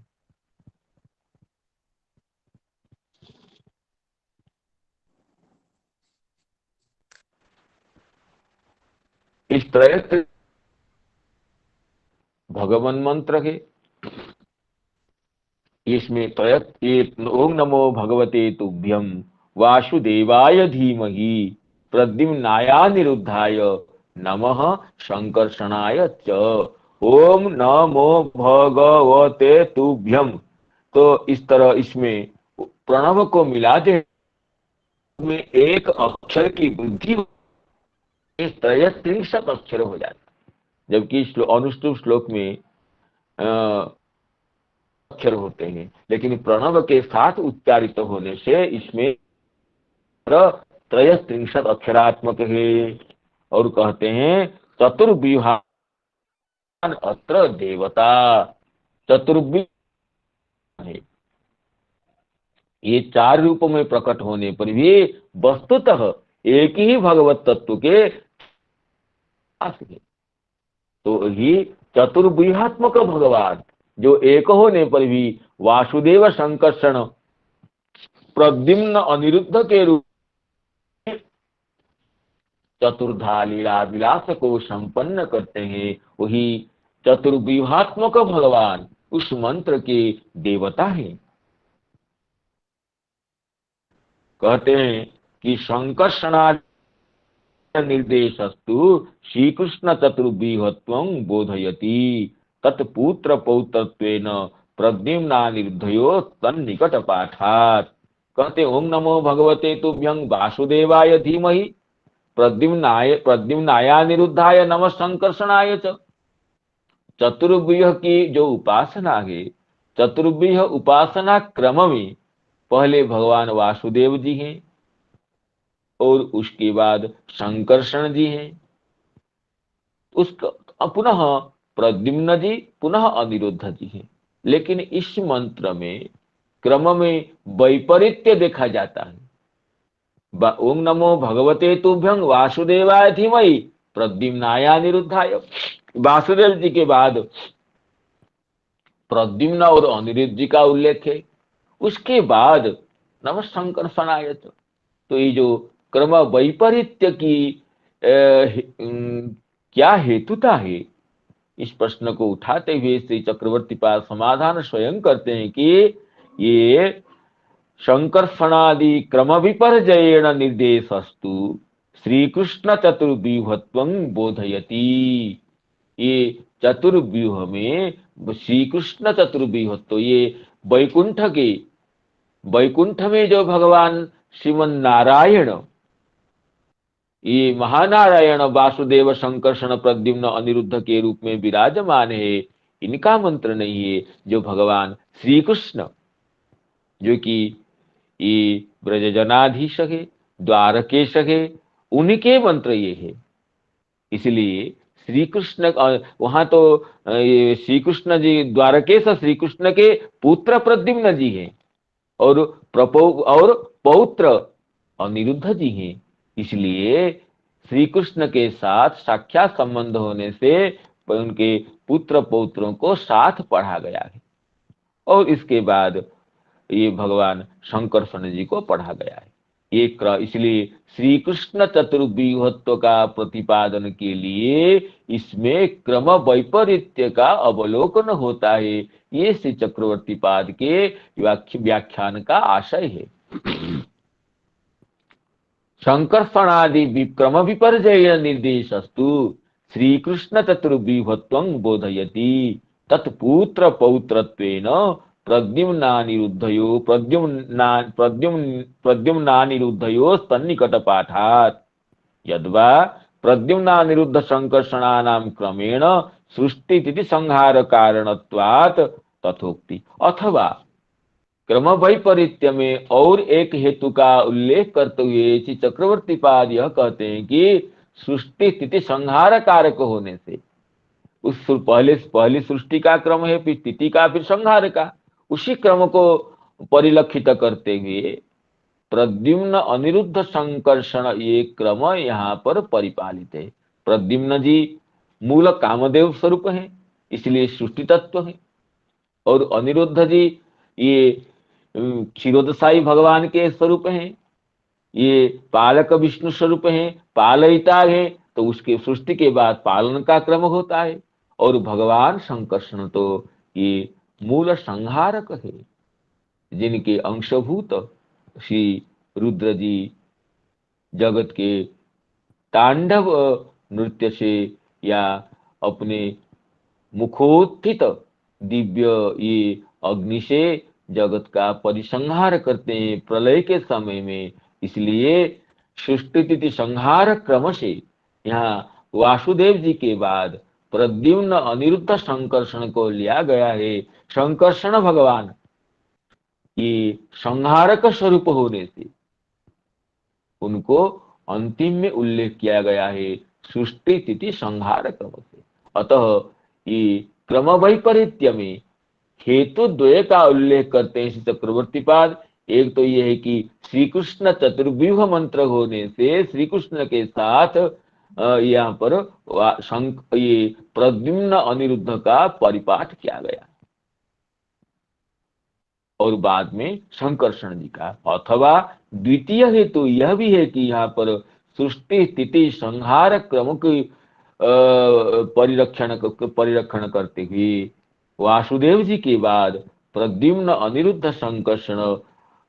इस त्रय भगवान मंत्र है, इसमें त्रय ओम नमो भगवते तुभ्यम वासुदेवाय धीमहि प्रद्युम्नायानिरुद्धाय नमः संकर्षणाय च। ओम नमो भगवते तुभ्यम, तो इस तरह इसमें प्रणव को मिला दे में एक अक्षर की वृद्धि, त्रयस्त्रिंशत् अक्षर हो जाता, जबकि अनुष्टुप श्लोक में अक्षर होते हैं, लेकिन प्रणव के साथ उच्चारित होने से इसमें त्रयस्त्रिंशत् अक्षरात्मक है। और कहते हैं चतुर्व्यूहान अत्र देवता, चतुर्व्यूह है, ये चार रूपों में प्रकट होने पर भी वस्तुतः एक ही भगवत तत्व के तो ही चतुर्व्यूहात्मक भगवान जो एक होने पर भी वासुदेव संकर्षण प्रद्युम्न अनिरुद्ध के रूप चतुर्धा लीला विलास को संपन्न करते हैं, वही चतुर्व्यूहात्मक भगवान उस मंत्र के देवता हैं। कहते हैं कि संकर्षणा निर्देशस्तु श्री कृष्ण चतुर्व्यूहत्वं बोधयति तत्पुत्र पौत्रत्वेन प्रद्युम्नानिरुद्धयो तन्निकट पाठात्। कहते ओम नमो भगवते तुभ्यं वासुदेवाय धीमहि प्रद्युम्नायानिरुद्धाय नमः संकर्षणाय च। चतुर्व्यूह की जो उपासना है, चतुर्व्यूह उपासना क्रम में पहले भगवान वासुदेव जी हैं और उसके बाद संकर्षण जी हैं, उसका पुनः प्रद्युम्न जी, पुनः अनिरुद्ध जी हैं। लेकिन इस मंत्र में क्रम में वैपरीत्य देखा जाता है। ओम नमो भगवते तुभ्यं वासुदेवाय धीमहि प्रद्युम्नायानिरुद्धाय, वासुदेव जी के बाद प्रद्युम्न और अनिरुद्ध जी का उल्लेख है, उसके बाद नमः संकर्षणाय। तो ये जो क्रम वैपरीत्य की क्या हेतुता है, इस प्रश्न को उठाते हुए श्री चक्रवर्ती पाद समाधान स्वयं करते हैं कि ये संकर्षणादि क्रम विपर्जयेण निर्देशस्तु श्री कृष्ण चतुर्व्यूहत्वं बोधयति। ये चतुर्व्यूह में श्री कृष्ण चतुर्व्यूहत्व, ये वैकुंठ के वैकुंठ में जो भगवान श्रीमन नारायण, ये महानारायण वासुदेव संकर्षण प्रद्युम्न अनिरुद्ध के रूप में विराजमान है, इनका मंत्र नहीं है। जो भगवान श्री कृष्ण, जो कि ये ब्रजजनाधीश है, द्वारकेश है, उनके मंत्र ये है। इसलिए श्री कृष्ण, वहां तो ये श्री कृष्ण जी द्वारकेश श्री कृष्ण के पुत्र प्रद्युम्न जी हैं, और और पौत्र अनिरुद्ध जी हैं। इसलिए श्री कृष्ण के साथ साक्षात संबंध होने से उनके पुत्र पौत्रों को साथ पढ़ा गया है, और इसके बाद ये भगवान शंकरषण जी को पढ़ा गया है। इसलिए श्री कृष्ण चतुर्व्यूहत्व का प्रतिपादन के लिए इसमें क्रम वैपरीत्य का अवलोकन होता है। ये श्री चक्रवर्ती पाद के व्याख्यान का आशय है। संकर्षणादि विक्रम विपर्जय निर्देशस्तु श्री कृष्ण चतुर्व्यूहत्वं बोधयति तत्पुत्र पौत्रत्वेन प्रद्युम्नानिरुद्धयो सन्निकट पाठात् यद्वा प्रद्युम्नानिरुद्ध संकर्षणानां क्रमेण सृष्टि संहार कारणत्वात् तथोक्ति। अथवा क्रम वैपरीत्य में और एक हेतु का उल्लेख करते हुए श्री चक्रवर्ती पाद यह कहते हैं कि सृष्टि स्थिति संहार कारक होने से, उस पहली सृष्टि का क्रम है, फिर स्थिति का, फिर संहार का, उसी क्रम को परिलक्षित करते हुए प्रद्युम्न अनिरुद्ध संकर्षण ये क्रम यहाँ पर परिपालित है। प्रद्युम्न जी मूल कामदेव स्वरूप है, इसलिए सृष्टि तत्व है, और अनिरुद्ध जी ये क्षीरोदशाई भगवान के स्वरूप हैं, ये पालक विष्णु स्वरूप हैं, पालयिता है, तो उसके सृष्टि के बाद पालन का क्रम होता है। और भगवान शंकरषण तो ये मूल संहारक है, जिनके अंशभूत श्री रुद्र जी जगत के तांडव नृत्य से या अपने मुखोत्थित दिव्य ये अग्नि से जगत का परिसंहार करते हैं प्रलय के समय में। इसलिए सृष्टि स्थिति संहार क्रम से यहाँ वासुदेव जी के बाद प्रद्युम्न अनिरुद्ध संकर्षण को लिया गया है। संकर्षण भगवान ये संहारक स्वरूप होने से उनको अंतिम में उल्लेख किया गया है सृष्टि स्थिति संहार क्रम से। अतः ये क्रम वैपरीत्य में हेतु द्वय का उल्लेख करते हैं चक्रवर्ती पाद। एक तो यह है कि श्री कृष्ण चतुर्व्यूह मंत्र होने से श्री कृष्ण के साथ यहाँ पर ये प्रद्युम्न अनिरुद्ध का परिपाठ किया गया, और बाद में संकर्षण जी का। अथवा द्वितीय हेतु यह भी है कि यहाँ पर सृष्टि स्थिति संहार क्रम की परिरक्षण करते हुए वासुदेव जी के बाद प्रद्युम्न अनिरुद्ध संकर्षण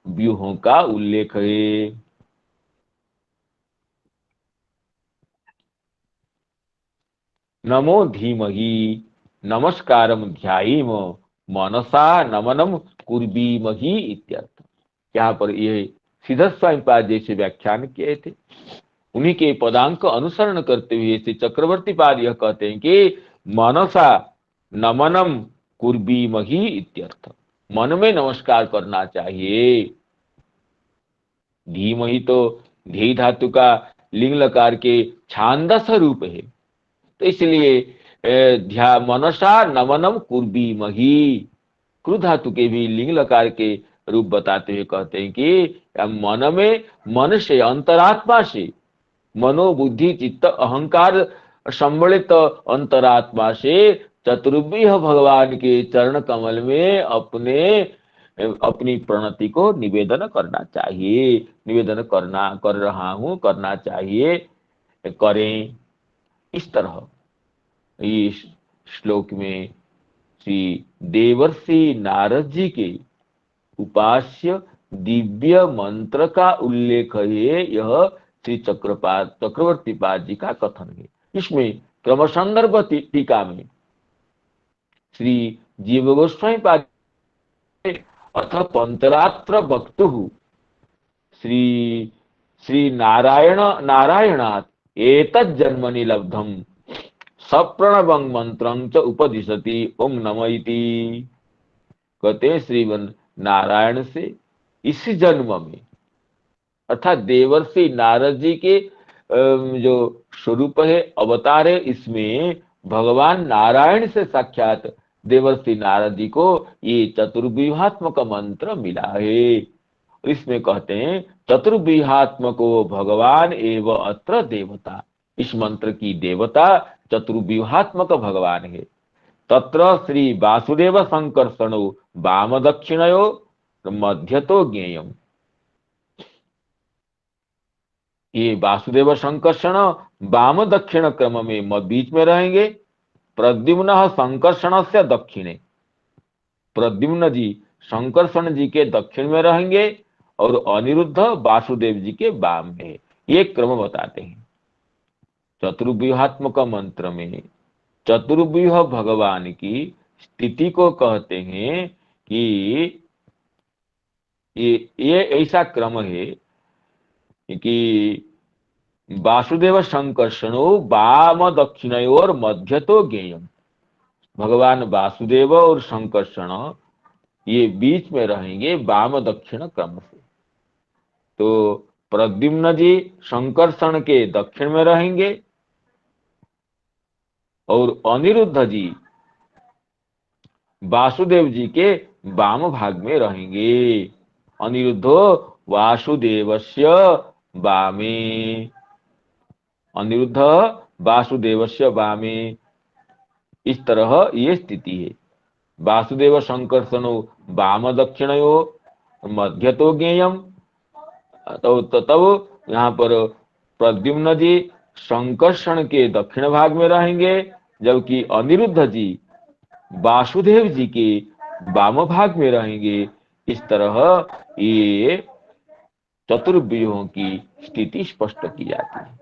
व्यूहों का उल्लेख है। नमो धीमहि नमस्कारम ध्यायेम मनसा नमनम कुर्वीमहि इत्यर्थ। यहाँ पर ये सिद्धेश्वर स्वामी पाद जैसे व्याख्यान किए थे, उन्हीं के पदांक अनुसरण करते हुए श्री चक्रवर्ती पाद यह कहते हैं कि मनसा नमनम कुर्वीमहि इत्यर्थ, मन में नमस्कार करना चाहिए। धीमहि तो ध्येय धातु का लिंग लकार के छांदस रूप है, तो इसलिए मनसा नमनम कुर्वीमहि क्रू धातु के भी लिंग लकार के रूप बताते हुए कहते हैं कि मन में, मन से, अंतरात्मा से, मनोबुद्धि चित्त अहंकार सम्मिलित अंतरात्मा से चतुर्व्यूह भगवान के चरण कमल में अपनी प्रणति को निवेदन करना चाहिए। निवेदन कर रहा हूं, करना चाहिए, करें। इस तरह इस श्लोक में श्री देवर्षि नारद जी के उपास्य दिव्य मंत्र का उल्लेख है। यह श्री चक्रवर्ती पाद जी का कथन है। इसमें क्रम संदर्भ टीका में श्री जीव गोस्वामी पाद अथ पंतरात्र भक्तु श्री श्री नारायण नारायणात् एतत् जन्मनि लब्धम सप्रणवं मंत्रं च उपदिशति ओम नमः इति। कहते हैं श्रीवन नारायण से इस जन्म में, अर्थात देवर्षि नारद जी के जो स्वरूप है, अवतार है, इसमें भगवान नारायण से साक्षात देवर्षि नारद जी को ये चतुर्व्यूहात्मक मंत्र मिला है। इसमें कहते हैं चतुर्व्यूहात्मको भगवान एव अत्र देवता, इस मंत्र की देवता चतुर्व्यूहात्मक भगवान है। तत्र श्री वासुदेव संकर्षणो वाम दक्षिणयो मध्यतो ज्ञेयम, ये वासुदेव संकर्षण वाम दक्षिण क्रम में बीच में रहेंगे। प्रद्युम्न संकर्षण से दक्षिणे, प्रद्युम्न जी संकर्षण जी के दक्षिण में रहेंगे और अनिरुद्ध वासुदेव जी के वाम में, ये क्रम बताते हैं। चतुर्व्यूहात्मक मंत्र में चतुर्व्यूह भगवान की स्थिति को कहते हैं कि ये ऐसा क्रम है कि वासुदेव संकर्षणो वाम दक्षिणयोर मध्य तो ज्ञेयम, भगवान वासुदेव और संकर्षण ये बीच में रहेंगे वाम दक्षिण क्रम से। तो प्रद्युम्न जी संकर्षण के दक्षिण में रहेंगे और अनिरुद्ध जी वासुदेव जी के वाम भाग में रहेंगे। अनिरुद्धो वासुदेवस्य वामे, अनिरुद्ध वासुदेवस्य वामे, इस तरह ये स्थिति है। वासुदेव संकर्षणो वाम दक्षिणयो मध्य तो ज्ञेयम, तो तब यहाँ पर प्रद्युम्न जी संकर्षण के दक्षिण भाग में रहेंगे, जबकि अनिरुद्ध जी वासुदेव जी के वाम भाग में रहेंगे। इस तरह ये चतुर्व्यूहों की स्थिति स्पष्ट की जाती है।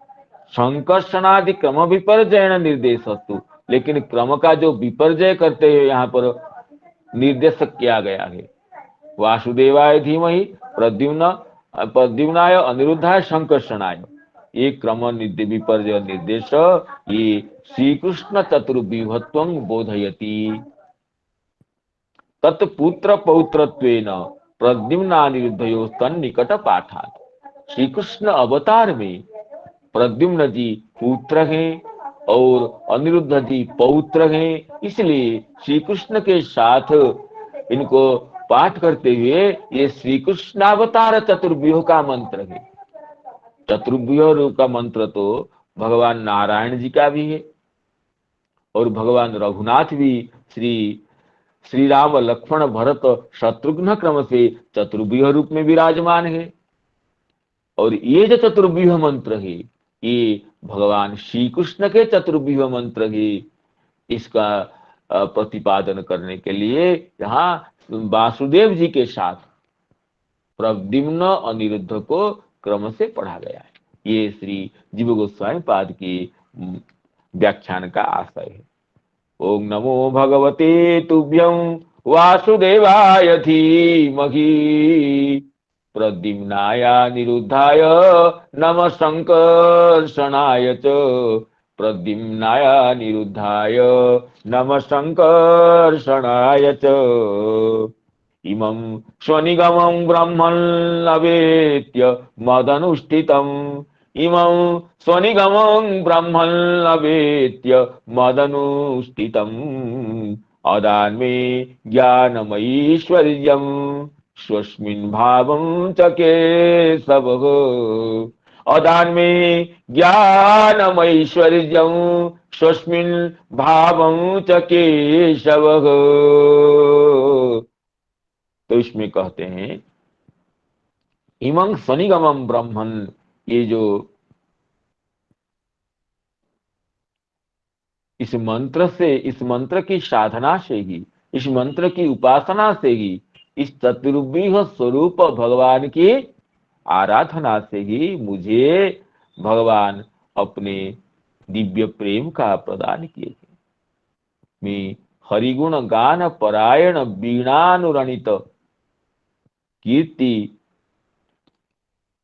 संकर्षणादि क्रम विपर्जयन निर्देशस्तु, लेकिन क्रम का जो विपर्जय करते हैं यहाँ पर निर्देश किया गया है। वासुदेवाय धीमहि प्रद्युम्नाय अनिरुद्धाय संकर्षणाय, ये क्रम विपर्जय निर्देश ये श्री कृष्ण चतुर्व्यूहत्वं बोधयति। तत्पुत्र पौत्रत्वेन प्रद्युम्नानिरुद्धयो तन्निकट पाठात्, श्री कृष्ण अवतार में प्रद्युम्न जी पुत्र हैं और अनिरुद्ध जी पौत्र हैं, इसलिए श्री कृष्ण के साथ इनको पाठ करते हुए ये श्री कृष्णावतार चतुर्व्यूह का मंत्र है। चतुर्व्यूह का मंत्र तो भगवान नारायण जी का भी है और भगवान रघुनाथ भी श्री राम लक्ष्मण भरत शत्रुघ्न क्रम से चतुर्व्यूह रूप में विराजमान है। और ये जो चतुर्व्यूह मंत्र है ये भगवान श्री कृष्ण के चतुर्व्यूह मंत्र है। इसका प्रतिपादन करने के लिए यहाँ वासुदेव जी के साथ प्रद्युम्न अनिरुद्ध को क्रम से पढ़ा गया है। ये श्री जीव गोस्वामी पाद की व्याख्यान का आशय है। ओम नमो भगवते तुभ्यं वासुदेवाय धीमहि प्रद्युम्नाय निरुद्धाय नमः संकर्षणाय च, प्रद्युम्नाय निरुद्धाय नमः संकर्षणाय च। इमं स्वनिगमं ब्रह्मन्नवेत्य मदनुष्ठितम्, इमं स्वनिगमं ब्रह्मन्नवेत्य मदनुष्ठितम्, अदान्मे ज्ञानमैश्वर्यं स्वस्मिन् भावं च केशवः, अदान्मे ज्ञानमैश्वर्यं स्वस्मिन् भावं च केशवः। तो इसमें कहते हैं इमं स्वनिगमं ब्रह्मन्, ये जो इस मंत्र से, इस मंत्र की साधना से ही, इस मंत्र की उपासना से ही, इस चतुर्व्यूह स्वरूप भगवान की आराधना से ही मुझे भगवान अपने दिव्य प्रेम का प्रदान किए। मैं हरिगुण गान परायण वीणानुरणित कीर्ति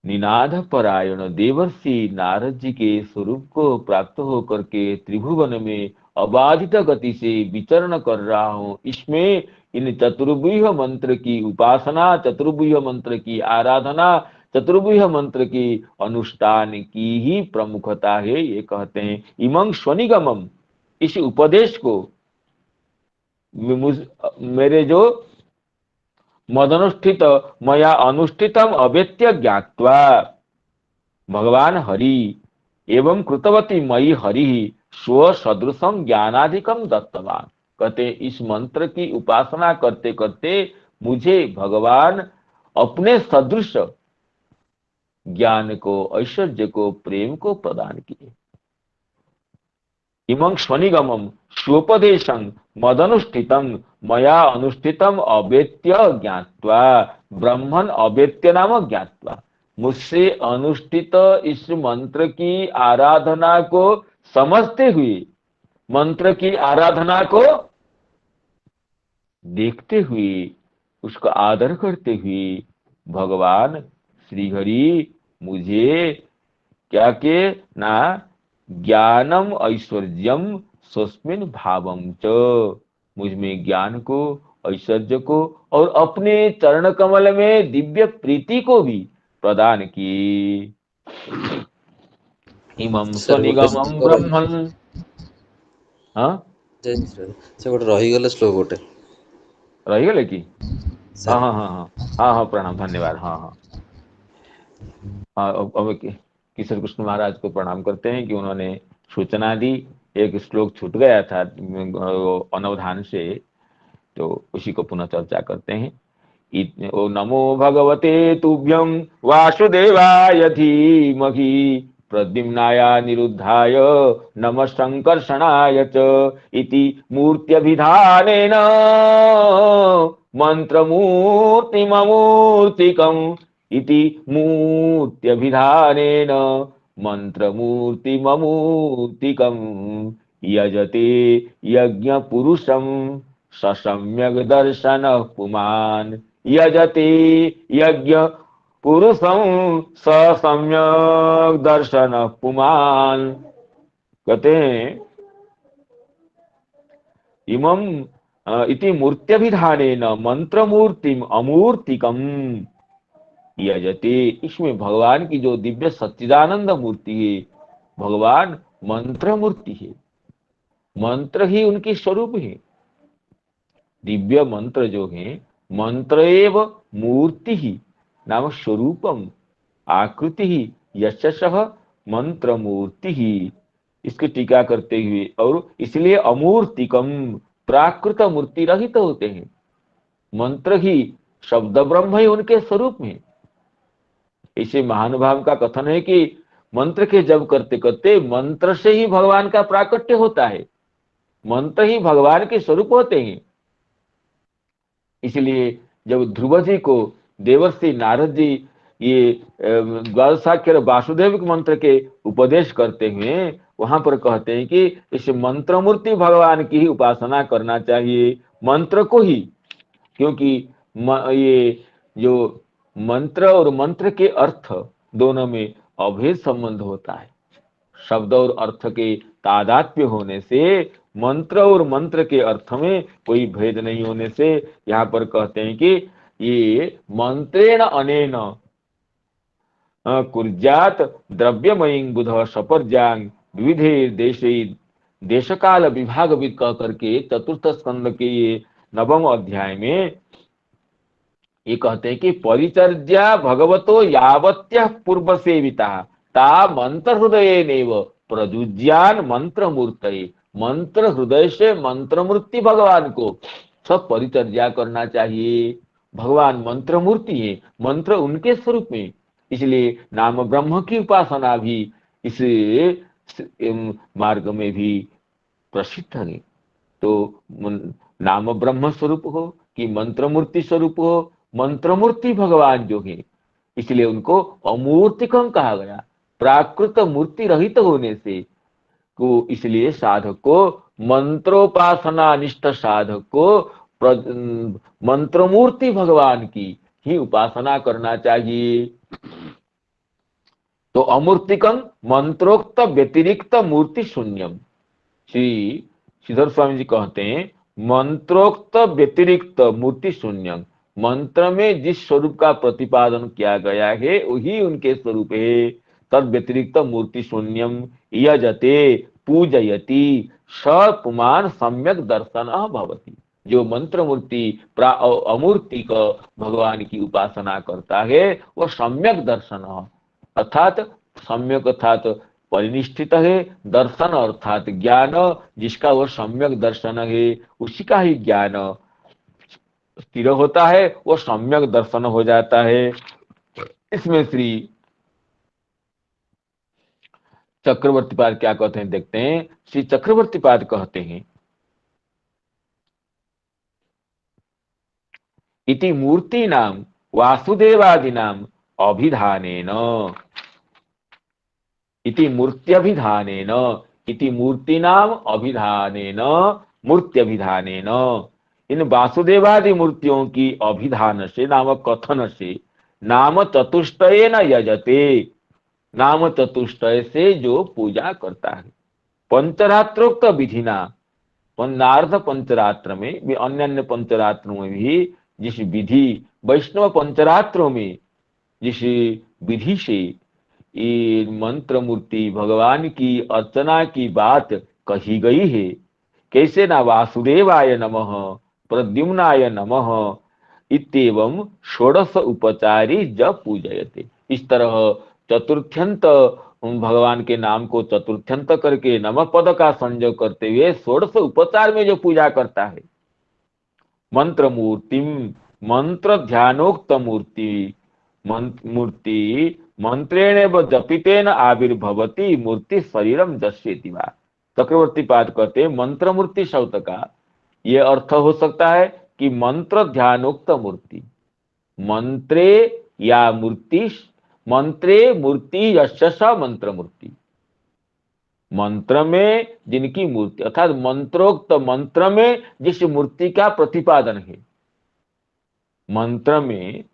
निनाद परायण देवर्षि नारद जी के स्वरूप को प्राप्त होकर के त्रिभुवन में अबाधित गति से विचरण कर रहा हूं। इसमें इन चतुर्व्यूह मंत्र की उपासना, चतुर्व्यूह मंत्र की आराधना, चतुर्व्यूह मंत्र की अनुष्ठान की ही प्रमुखता है। ये कहते हैं इमं स्वनिगमम, इस उपदेश को मेरे जो मदनुष्ठित मया अनुष्ठितम अवेत्य ज्ञात्वा, भगवान हरि एवं कृतवती मयि हरि स्व सदृशम ज्ञानाधिकम दत्तवान। कहते इस मंत्र की उपासना करते करते मुझे भगवान अपने सदृश ज्ञान को, ऐश्वर्य को, प्रेम को प्रदान किए। इमं स्वनिगमम स्वोपदेशं मदनुष्ठितम मया अनुष्ठितम अवेत्य ज्ञात्वा, ब्रह्मन अवेत्य नाम ज्ञात्वा, मुझसे अनुष्ठित इस मंत्र की आराधना को समझते हुए, मंत्र की आराधना को देखते हुए, उसका आदर करते हुए भगवान श्रीहरि मुझे क्या के ना ज्ञानम ऐश्वर्यम स्वस्मिन भावम च, मुझ में ज्ञान को, ऐश्वर्य को और अपने चरण कमल में दिव्य प्रीति को भी प्रदान किए। इमं स्वनिगमं ब्रह्मन्। हाँ से गोटे रहीगले श्लोक गोटे रहीगले कि हाँ हाँ हाँ हाँ हाँ हाँ प्रणाम, धन्यवाद। हाँ हाँ हाँ अब किशोर कृष्ण महाराज को प्रणाम करते हैं कि उन्होंने सूचना दी। एक श्लोक छूट गया था अनवधान से, तो उसी को पुनः चर्चा करते हैं। ओ नमो भगवते तुभ्यं वासुदेवाय धीमहि प्रद्युम्नाय निरुद्धाय नमः संकर्षणाय च इति मूर्त्यभिधानेन मंत्रमूर्तिममूर्तिकम् इति मूर्त्यभिधानेन मंत्रमूर्तिममूर्तिकम् यजते यज्ञपुरुषं ससम्यग् दर्शनः पुमान्। यजते यज्ञ पुरुषं ससम्यग् दर्शनः पुमान्। कहते हैं इमं इति मूर्त्यभिधानेन मंत्रमूर्तिम अमूर्तिकम यजते, इसमें भगवान की जो दिव्य सच्चिदानंद मूर्ति है, भगवान मंत्र मूर्ति है, मंत्र ही उनकी स्वरूप है। दिव्य मंत्र जो है, मंत्र एव मूर्ति ही नाम स्वरूपम आकृति ही यशः मंत्र मूर्ति ही, इसकी टीका करते हुए, और इसलिए अमूर्तिकम प्राकृत मूर्ति रहित होते हैं। मंत्र ही, शब्द ब्रह्म ही उनके स्वरूप में। इसे महानुभाव का कथन है कि मंत्र के जब करते करते मंत्र से ही भगवान का प्राकट्य होता है, मंत्र ही भगवान के स्वरूप होते हैं। इसलिए जब ध्रुव जी को देवर्षि नारद जी ये द्वादशाक्षर वासुदेव मंत्र के उपदेश करते हुए वहां पर कहते हैं कि इस मंत्र मूर्ति भगवान की ही उपासना करना चाहिए, मंत्र को ही, क्योंकि ये जो मंत्र और मंत्र के अर्थ दोनों में अभेद संबंध होता है। शब्द और अर्थ के तादात्म्य होने से, मंत्र और मंत्र के अर्थ में कोई भेद नहीं होने से, यहाँ पर कहते हैं कि ये मंत्रेण अनेन कुर्जात द्रव्यमयीं बुध सपर्जांग विविधे देशे देशकाल विभाग विद कह करके चतुर्थ स्कंद के ये 9वें अध्याय में ये कहते हैं कि परिचर्या भगवतो यावत्य पूर्व सेविता ता मंत्र हृदय नेव प्रजुज्यान मंत्र मूर्तये। मंत्र हृदय से मंत्र मूर्ति भगवान को सब परिचर्या करना चाहिए। भगवान मंत्र मूर्ति है, मंत्र उनके स्वरूप में, इसलिए नाम ब्रह्म की उपासना भी इस मार्ग में भी प्रसिद्ध है। तो नाम ब्रह्म स्वरूप हो कि मंत्र मूर्ति स्वरूप हो, मंत्र मूर्ति भगवान जो है, इसलिए उनको अमूर्तिकम कहा गया, प्राकृत मूर्ति रहित होने से को। इसलिए साधक को, मंत्रोपासना निष्ठ साधक को मंत्र मूर्ति भगवान की ही उपासना करना चाहिए। तो अमूर्तिकं मंत्रोक्त व्यतिरिक्त मूर्ति शून्यम। श्री श्रीधर स्वामी जी कहते हैं मंत्रोक्त व्यतिरिक्त मूर्ति शून्यम, मंत्र में जिस स्वरूप का प्रतिपादन किया गया है वही उनके स्वरूप है। तद व्यतिरिक्त मूर्ति शून्यम यजते पूजयति स पुमान सम्यक दर्शन भवति। जो मंत्र मूर्ति अमूर्ति को भगवान की उपासना करता है वह सम्यक दर्शन, अर्थात सम्यक अर्थात परिनिष्ठित है, दर्शन अर्थात ज्ञान, जिसका वह सम्यक दर्शन है उसी का ही ज्ञान स्थिर होता है, वो सम्यक दर्शन हो जाता है। इसमें श्री चक्रवर्ती पाद क्या कहते हैं देखते हैं। श्री चक्रवर्ती पाद कहते हैं इति मूर्ति नाम वासुदेवादि नाम अभिधानेन, इति मूर्त्यभिधानेन, इति मूर्तिनाम अभिधानेन, मूर्त्यभिधानेन, इन वासुदेवादि मूर्तियों की अभिधान से नाम कथन से नाम चतुष्टय न यजते, नाम चतुष्टय से जो पूजा करता है पंचरात्रोक्त विधिना, नारद पंचरात्र में भी अन्य पंचरात्रों में भी जिस विधि वैष्णव पंचरात्रों में जिस विधि से ये मंत्र मूर्ति भगवान की अर्चना की बात कही गई है, कैसे ना वासुदेवाय नमः प्रद्युम्नाय नमः इत्येवं षोडश उपचारी जब पूजयते, इस तरह चतुर्थ्यंत भगवान के नाम को चतुर्थ्यंत करके नमः पद का संयोग करते हुए षोडश उपचार में जो पूजा करता है मंत्र मूर्तिम, मंत्र ध्यानोक्त मूर्ति, मूर्ति मंत्रेण जपितेन आविर्भवती मूर्ति शरीरम दर्शेति वा। चक्रवर्ती पाद कहते हैं मंत्र मूर्ति शब्द का ये अर्थ हो सकता है कि मंत्र ध्यानोक्त मूर्ति, मंत्रे या मूर्ति, मंत्रे मूर्ति यश मंत्र मूर्ति, मंत्र में जिनकी मूर्ति अर्थात मंत्रोक्त मंत्र में जिस मूर्ति का प्रतिपादन है, मंत्र में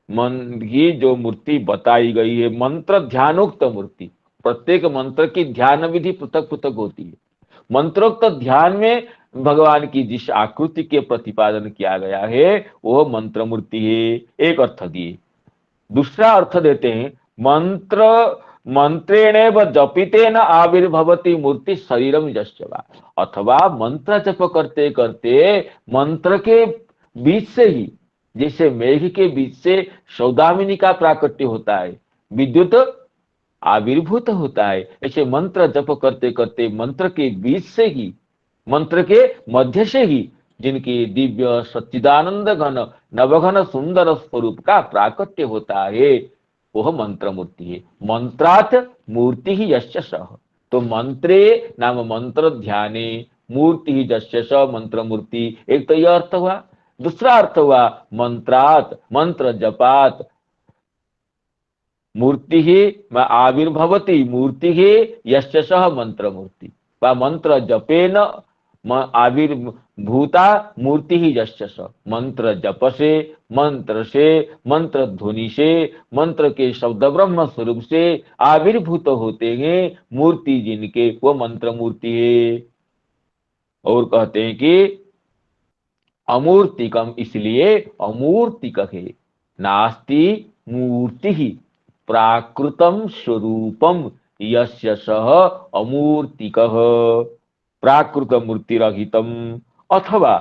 की जो मूर्ति बताई गई है मंत्र ध्यानोक्त मूर्ति, प्रत्येक मंत्र की ध्यान विधि पृथक पृथक होती है। मंत्रोक्त ध्यान में भगवान की जिस आकृति के प्रतिपादन किया गया है वह मंत्र मूर्ति है, एक अर्थ दिए। दूसरा अर्थ देते हैं मंत्र मंत्रेणेव जपितेन आविर्भवती मूर्ति शरीरम यस्य वा, अथवा मंत्र जप करते करते मंत्र के बीच से ही, जैसे मेघ के बीच से सौदामिनी का प्राकट्य होता है, विद्युत आविर्भूत होता है, ऐसे मंत्र जप करते करते मंत्र के बीच से ही, मंत्र के मध्य से ही जिनकी दिव्य सच्चिदानंद घन नवघन सुंदर स्वरूप का प्राकट्य होता है वह मंत्र मूर्ति है। मंत्रात मूर्ति ही यस्य सः, तो मंत्रे नाम मंत्र ध्याने, मूर्ति ही यस्य सः मंत्र मूर्ति, एक तो यह अर्थ हुआ। दूसरा अर्थ हुआ मंत्रात मंत्र जपात मूर्ति ही आविर्भवती मूर्ति ही यस्य सः मंत्र मूर्ति, व मंत्र जपेन आविर्भूता मूर्ति ही यस्य सः, मंत्र जप से, मंत्र ध्वनि से, मंत्र के शब्द ब्रह्म स्वरूप से आविर्भूत होते हैं मूर्ति जिनके वो मंत्र मूर्ति है। और कहते हैं कि अमूर्तिकम, इसलिए अमूर्तिक है, नास्ति मूर्ति ही प्राकृतम स्वरूपम यस्य सः अमूर्तिकः, प्राकृत मूर्ति रहितम। अथवा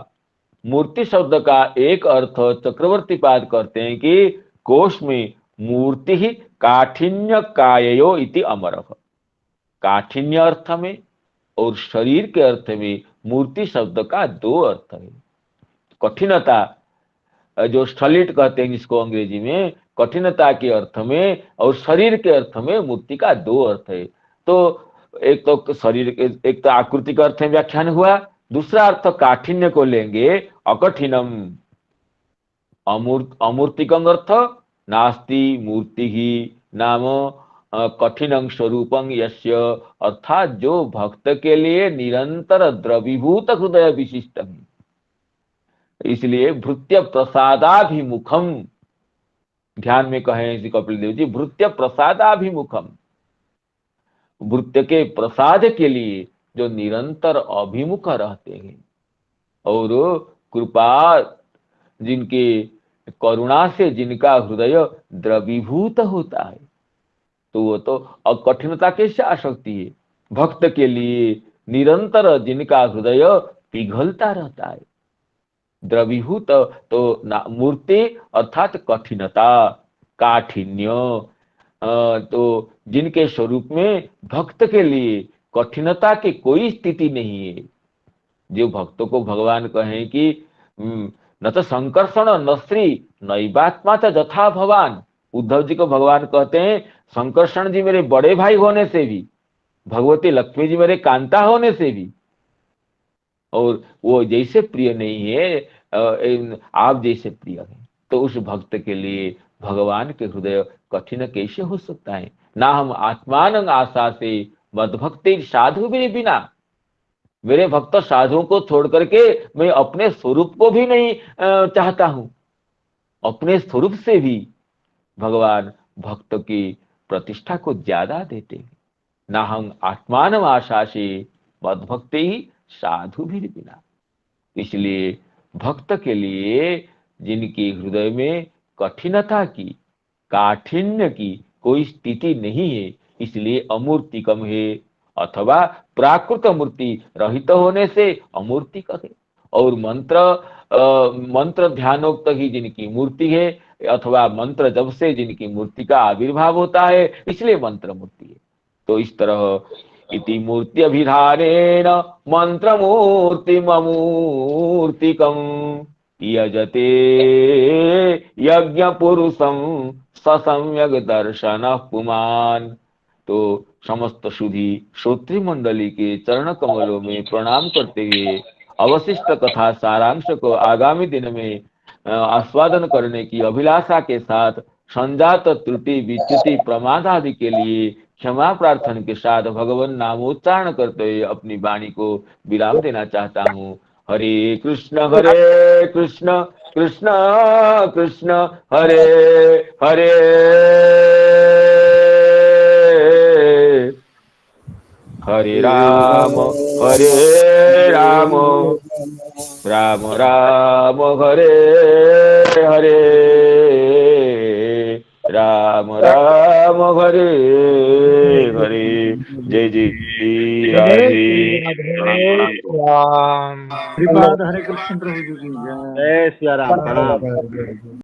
मूर्ति शब्द का एक अर्थ चक्रवर्ती पाद करते हैं कि कोश में मूर्ति ही काठिन्य काययो इति अमरः, काठिन्य अर्थ में और शरीर के अर्थ में मूर्ति शब्द का दो अर्थ है। कठिनता जो स्टलिट कहते हैं जिसको अंग्रेजी में, कठिनता के अर्थ में और शरीर के अर्थ में मूर्ति का दो अर्थ है। तो एक तो शरीर, एक तो आकृति का अर्थ में व्याख्यान हुआ, दूसरा अर्थ काठिन्य को लेंगे अकठिनम, अमूर्तिकं अर्थ नास्ति मूर्ति ही नाम कठिनं स्वरूपं यस्य, अर्थात जो भक्त के लिए निरंतर द्रवीभूत हृदय विशिष्ट है, इसलिए भृत्य प्रसादाभिमुखम ध्यान में कहें श्री कपिल देव जी, भृत्य प्रसादाभिमुखम, भृत्य के प्रसाद के लिए जो निरंतर अभिमुख रहते हैं और कृपा, जिनके करुणा से जिनका हृदय द्रवीभूत होता है, तो वो तो कठिनता कैसे आ सकती है। भक्त के लिए निरंतर जिनका हृदय पिघलता रहता है, द्रवीभूत तो मूर्ति अर्थात कठिनता, काठिन्य, तो जिनके स्वरूप में भक्त के लिए कठिनता की कोई स्थिति नहीं है। जो भक्तों को भगवान कहें कि न तो संकर्षण न श्री नैवात्मा च जथा भगवान, उद्धव जी को भगवान कहते हैं संकर्षण जी मेरे बड़े भाई होने से भी, भगवती लक्ष्मी जी मेरे कांता होने से भी, और वो जैसे प्रिय नहीं है आप जैसे प्रिय है, तो उस भक्त के लिए भगवान के हृदय कठिन कैसे हो सकता है। ना हम आत्मान आशा से मदभक्ति साधु भी बिना, मेरे भक्त साधुओं को छोड़ करके मैं अपने स्वरूप को भी नहीं चाहता हूं, अपने स्वरूप से भी भगवान भक्त की प्रतिष्ठा को ज्यादा देते हैं। ना हम आत्मान आशा से मदभक्ति साधु भी बिना। इसलिए भक्त के लिए जिनके हृदय में कठिनता की, काठिन्य की कोई स्थिति नहीं है, इसलिए अमूर्तिकम है, अथवा प्राकृत मूर्ति रहित होने से अमूर्ति कहे, और मंत्र ध्यानोक्त ही जिनकी मूर्ति है, अथवा मंत्र जब से जिनकी मूर्ति का आविर्भाव होता है, इसलिए मंत्र मूर्ति है। तो इस तरह इति मूर्ति अभिधानेन मंत्र मूर्ति ममूर्तिकम यजते यज्ञ पुरुषम ससम्यक दर्शन पुमान। तो समस्त सुधी श्रोत्री मंडली के चरण कमलों में प्रणाम करते हुए अवशिष्ट कथा सारांश को आगामी दिन में आस्वादन करने की अभिलाषा के साथ संजात त्रुटि विच्युति प्रमाद आदि के लिए क्षमा प्रार्थना के साथ भगवान नामोच्चारण करते हुए अपनी वाणी को विराम देना चाहता हूँ। हरे कृष्ण कृष्ण कृष्ण हरे हरे, हरे राम राम राम हरे हरे, राम राम हरे हरे। जय जय राधे राम। श्रीपाद हरे कृष्ण प्रभु जी की जय। जय सिया राम। प्रणाम।